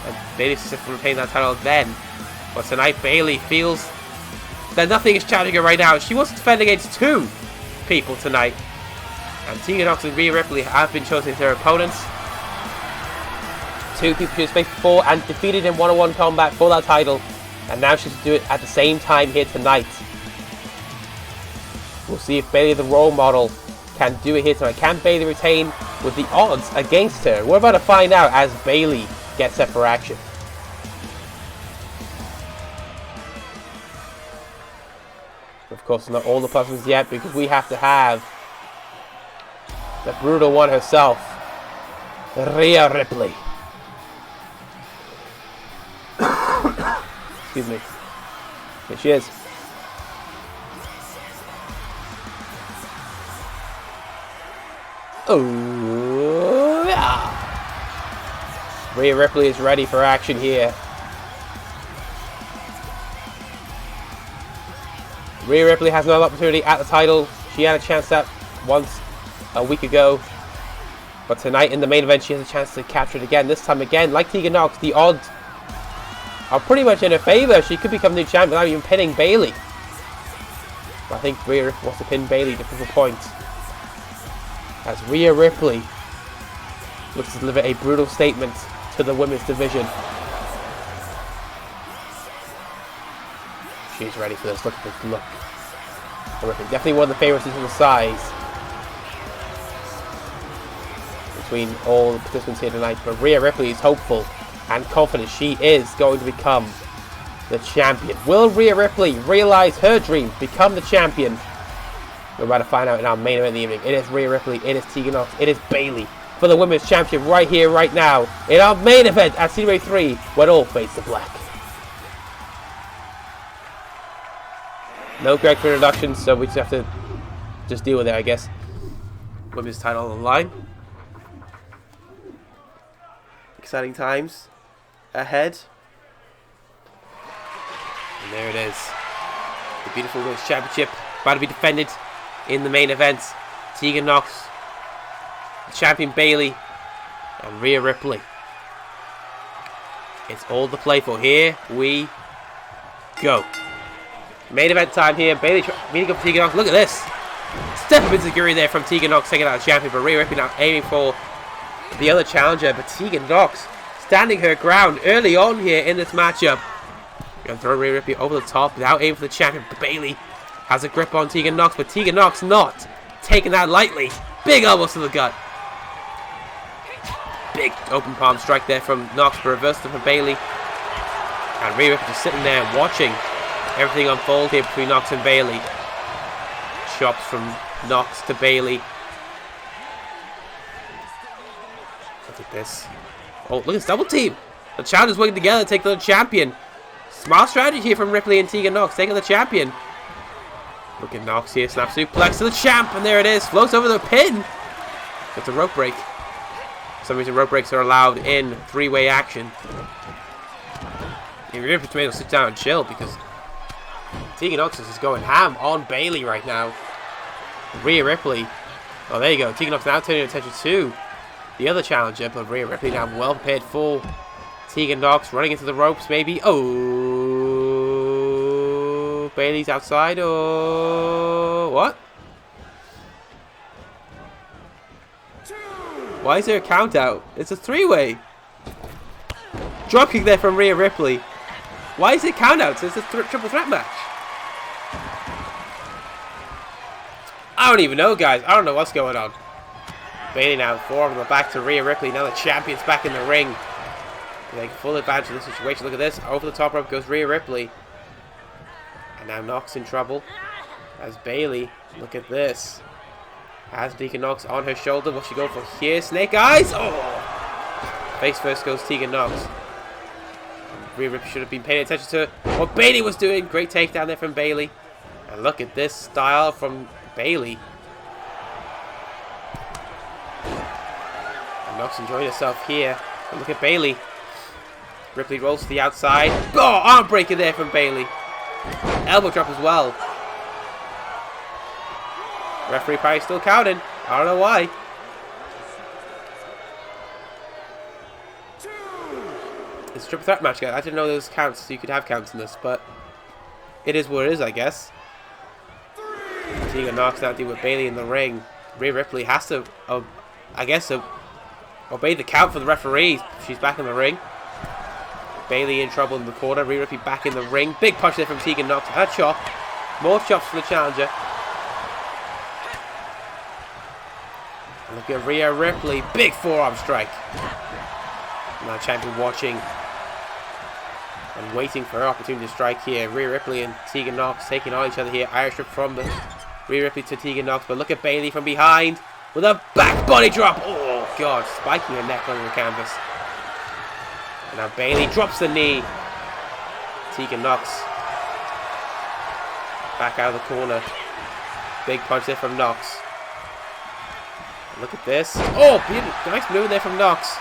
And Bayley successfully retained that title then. But tonight, Bayley feels that nothing is challenging her right now. She wants to defend against two people tonight. And Tegan Nox and Rhea Ripley have been chosen as their opponents. Two people she has faced before and defeated in one-on-one combat for that title. And now she's to do it at the same time here tonight. We'll see if Bayley, the role model, can do it here tonight. Can Bayley retain with the odds against her? We're about to find out as Bayley gets set for action. Of course, not all the pluses yet, because we have to have the brutal one herself, Rhea Ripley. Excuse me. Here she is. Oh, yeah. Rhea Ripley is ready for action here. Rhea Ripley has another opportunity at the title. She had a chance at once a week ago. But tonight in the main event, she has a chance to capture it again. This time again, like Tegan Nox, the odds are pretty much in her favor. She could become new champion without even pinning Bayley. But I think Rhea Ripley wants to pin Bayley to prove a point. As Rhea Ripley looks to deliver a brutal statement to the women's division. She's ready for this. Look at this look. Terrific. Definitely one of the favorites into the size between all the participants here tonight. But Rhea Ripley is hopeful and confident she is going to become the champion. Will Rhea Ripley realize her dream, become the champion? We're about to find out in our main event of the evening. It is Rhea Ripley, it is Tegan Nox, it is Bayley for the women's championship right here, right now, in our main event at CWA 3, when all fades to black. No Greg for introduction, so we just have to deal with it, I guess. Women's title on the line. Exciting times ahead. And there it is. The beautiful women's championship about to be defended in the main event. Tegan Nox, champion Bayley, and Rhea Ripley. It's all to play for. Here we go. Main event time here. Bayley meeting up with Tegan Nox. Look at this. Step of insecurity there from Tegan Nox taking out the champion, but Rhea Ripley now aiming for the other challenger. But Tegan Nox standing her ground early on here in this matchup. Gonna throw Rhea Ripley over the top without aiming for the champion. But Bayley has a grip on Tegan Nox, but Tegan Nox not taking that lightly. Big elbows to the gut. Big open palm strike there from Nox, but reversed it from Bayley. And Rhea Ripley just sitting there watching everything unfold here between Nox and Bayley. Chops from Nox to Bayley. Look at this. Oh, look at this double team. The challengers working together to take the champion. Smart strategy here from Ripley and Tegan Nox, taking the champion. Look at Nox here, snap suplex to the champ, and there it is. Floats over the pin. It's a rope break. For some reason, rope breaks are allowed in three-way action. And Rhea Ripley will sit down and chill because Tegan Nox is going ham on Bayley right now. Rhea Ripley. Oh, there you go. Tegan Nox now turning attention to the other challenger, but Rhea Ripley now well prepared for Tegan Nox, running into the ropes maybe. Oh, Bayley's outside. Oh, what? Why is there a count out? It's a three-way. Dropkick there from Rhea Ripley. Why is it count out? It's a triple threat match. I don't even know, guys. I don't know what's going on. Bayley now forearm on the back to Rhea Ripley. Now the champion's back in the ring. Take full advantage of the situation. Look at this. Over the top rope goes Rhea Ripley. And now Nox in trouble. As Bayley, look at this. Has Tegan Nox on her shoulder. What's she going for here? Snake eyes. Oh! Face first goes Tegan Nox. Rhea Ripley should have been paying attention to what Bayley was doing. Great takedown there from Bayley. And look at this style from Bayley. And Nox enjoying herself here. And look at Bayley. Ripley rolls to the outside. Oh, arm breaker there from Bayley. Elbow drop as well. Referee probably still counting. I don't know why. It's a triple threat match, guys. I didn't know there was counts, so you could have counts in this, but it is what it is, I guess. Tegan knocks out with Bayley in the ring. Rhea Ripley has to, I guess, obey the count for the referee. She's back in the ring. Bayley in trouble in the corner. Rhea Ripley back in the ring. Big punch there from Tegan Knox. Her chop. More chops from the challenger. Look at Rhea Ripley. Big forearm strike. Now champion watching and waiting for her opportunity to strike here. Rhea Ripley and Tegan Knox taking on each other here. Irish whip from the Rhea Ripley to Tegan Knox. But look at Bayley from behind with a back body drop. Oh, God. Spiking her neck on the canvas. And now Bayley drops the knee. Tegan Knox back out of the corner. Big punch there from Knox. Look at this. Oh, beautiful. Nice move there from Knox.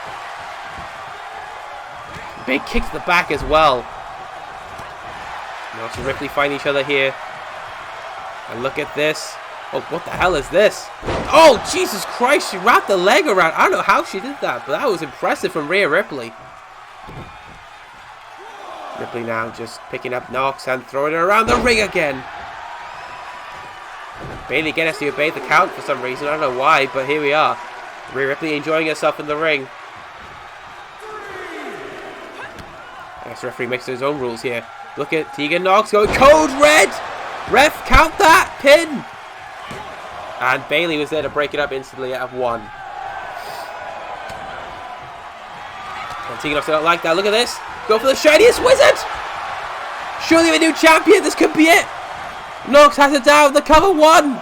Big kick to the back as well. Knox and Ripley find each other here. And look at this. Oh, what the hell is this? Oh, Jesus Christ. She wrapped the leg around. I don't know how she did that, but that was impressive from Rhea Ripley. Ripley now just picking up Knox and throwing her around the ring again. Bayley again has to obey the count for some reason. I don't know why, but here we are. Rhea Ripley enjoying herself in the ring. I guess the referee makes his own rules here. Look at Tegan Knox going code red. Ref, count that pin. And Bayley was there to break it up instantly at 1. And Tegan Knox, I don't like that. Look at this. Go for the shiniest wizard. Surely a new champion. This could be it. Knox has it down. The cover. 1,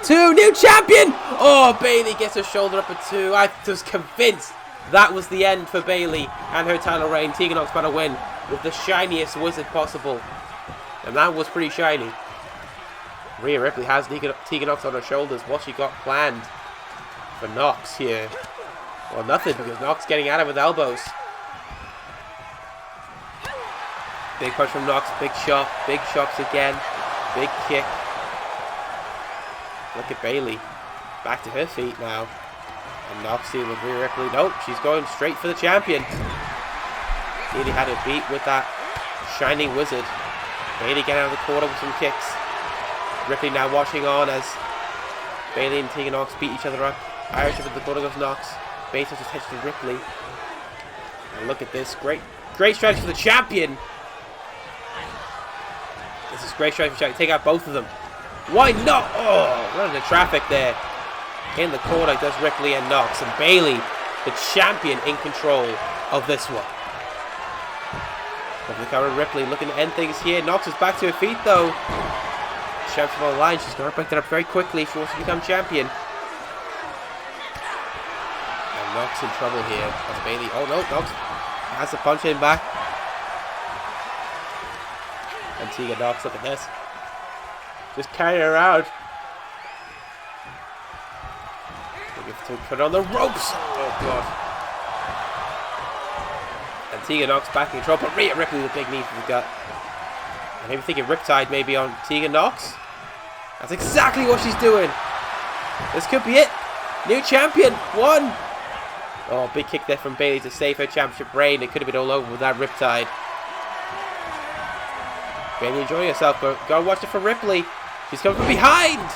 2. New champion. Oh, Bayley gets her shoulder up at 2. I was convinced that was the end for Bayley and her title reign. Tegan Knox about to win with the shiniest wizard possible. And that was pretty shiny. Rhea Ripley has Tegan Knox on her shoulders. What she got planned for Knox here? Well, nothing, because Knox getting at it with elbows. Big punch from Knox. Big shot. Big shots again. Big kick. Look at Bayley. Back to her feet now. And Knox here with Rhea Ripley. Nope, she's going straight for the champion. Bayley had it beat with that shining wizard. Bayley getting out of the corner with some kicks. Ripley now watching on as Bayley and Tegan Knox beat each other up. Irish up in the corner goes Knox. Bayley touches head to Ripley. And look at this. Great strategy for the champion. This is great strategy for the champion. Take out both of them. Why not? Oh, running the traffic there. In the corner does Ripley and Knox. And Bayley, the champion, in control of this one. Over the cover, Ripley looking to end things here. Knox is back to her feet though. Championship on the line. She's going to break that up very quickly if she wants to become champion. And Knox in trouble here. As Bayley. Oh no, Knox has to punch him back. And Tegan Knox, look at this. Just carry her around. To put on the ropes. Oh god. And Tegan Knox back in trouble. But Rhea Ripley with a big knee to the gut. And maybe thinking Riptide maybe on Tegan Knox. That's exactly what she's doing. This could be it. New champion. 1. Oh, big kick there from Bayley to save her championship reign. It could have been all over with that Riptide. Bayley enjoying herself. Go and watch it for Ripley. She's coming from behind.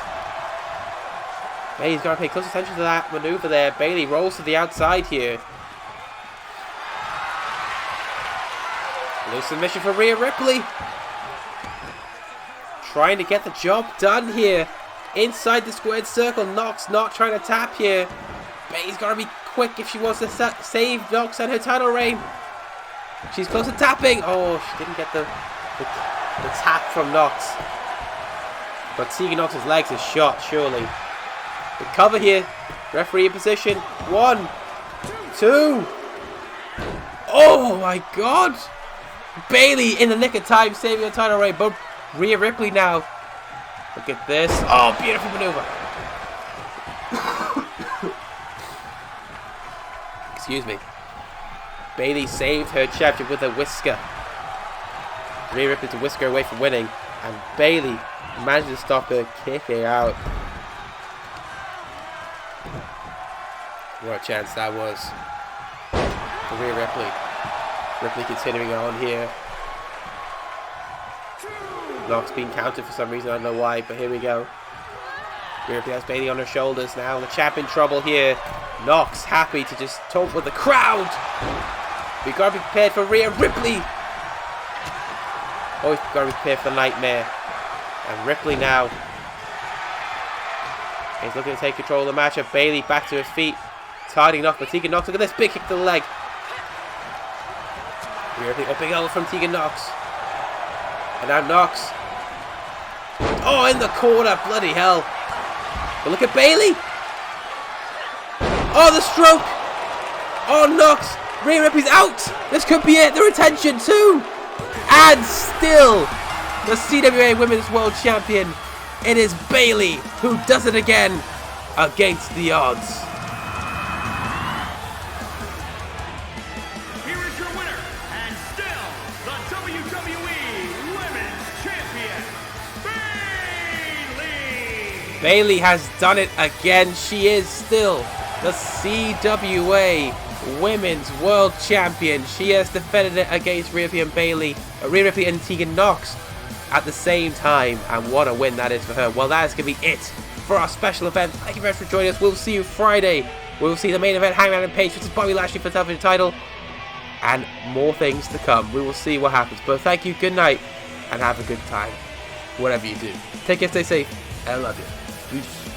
Bayley's got to pay close attention to that maneuver there. Bayley rolls to the outside here. Loose submission for Rhea Ripley. Trying to get the job done here. Inside the squared circle. Knox not trying to tap here. Bayley's got to be quick if she wants to save Knox and her title reign. She's close to tapping. Oh, she didn't get the tap from Knox. But Tegan Knox's legs is shot, surely. The cover here. Referee in position. 1, 2. Oh my god. Bayley in the nick of time saving her title reign. But Rhea Ripley now. Look at this. Oh, beautiful maneuver. Excuse me. Bayley saved her championship with a whisker. Rhea Ripley to whisker away from winning, and Bayley managed to stop her kicking out. What a chance that was for Rhea Ripley. Ripley continuing on here. Knox being counted for some reason, I don't know why, but here we go. Rhea Ripley has Bayley on her shoulders now. The champ in trouble here. Knox happy to just talk with the crowd. We gotta be prepared for Rhea Ripley. Always gotta be prepared for Nightmare. And Ripley now is looking to take control of the matchup. Bayley back to her feet. Targeting Knox, but Tegan Knox, look at this big kick to the leg. Rhea Ripley upping over from Tegan Knox. And now Knox. Oh, in the corner, bloody hell. But look at Bayley. Oh, the stroke. Oh, Knox. Rhea Ripley's out. This could be it. The retention too. And still, the CWA Women's World Champion. It is Bayley who does it again against the odds. Here is your winner, and still the WWE Women's Champion, Bayley. Bayley has done it again. She is still the CWA Women's World Champion. She has defended it against Rhea Ripley and Tegan Knox at the same time, and what a win that is for her. Well, that is going to be it for our special event. Thank you very much for joining us. We'll see you Friday. We'll see the main event, Hangman and Page versus Bobby Lashley for the television title, and more things to come. We will see what happens. But thank you, good night, and have a good time, whatever you do. Take care, stay safe, and I love you. Peace.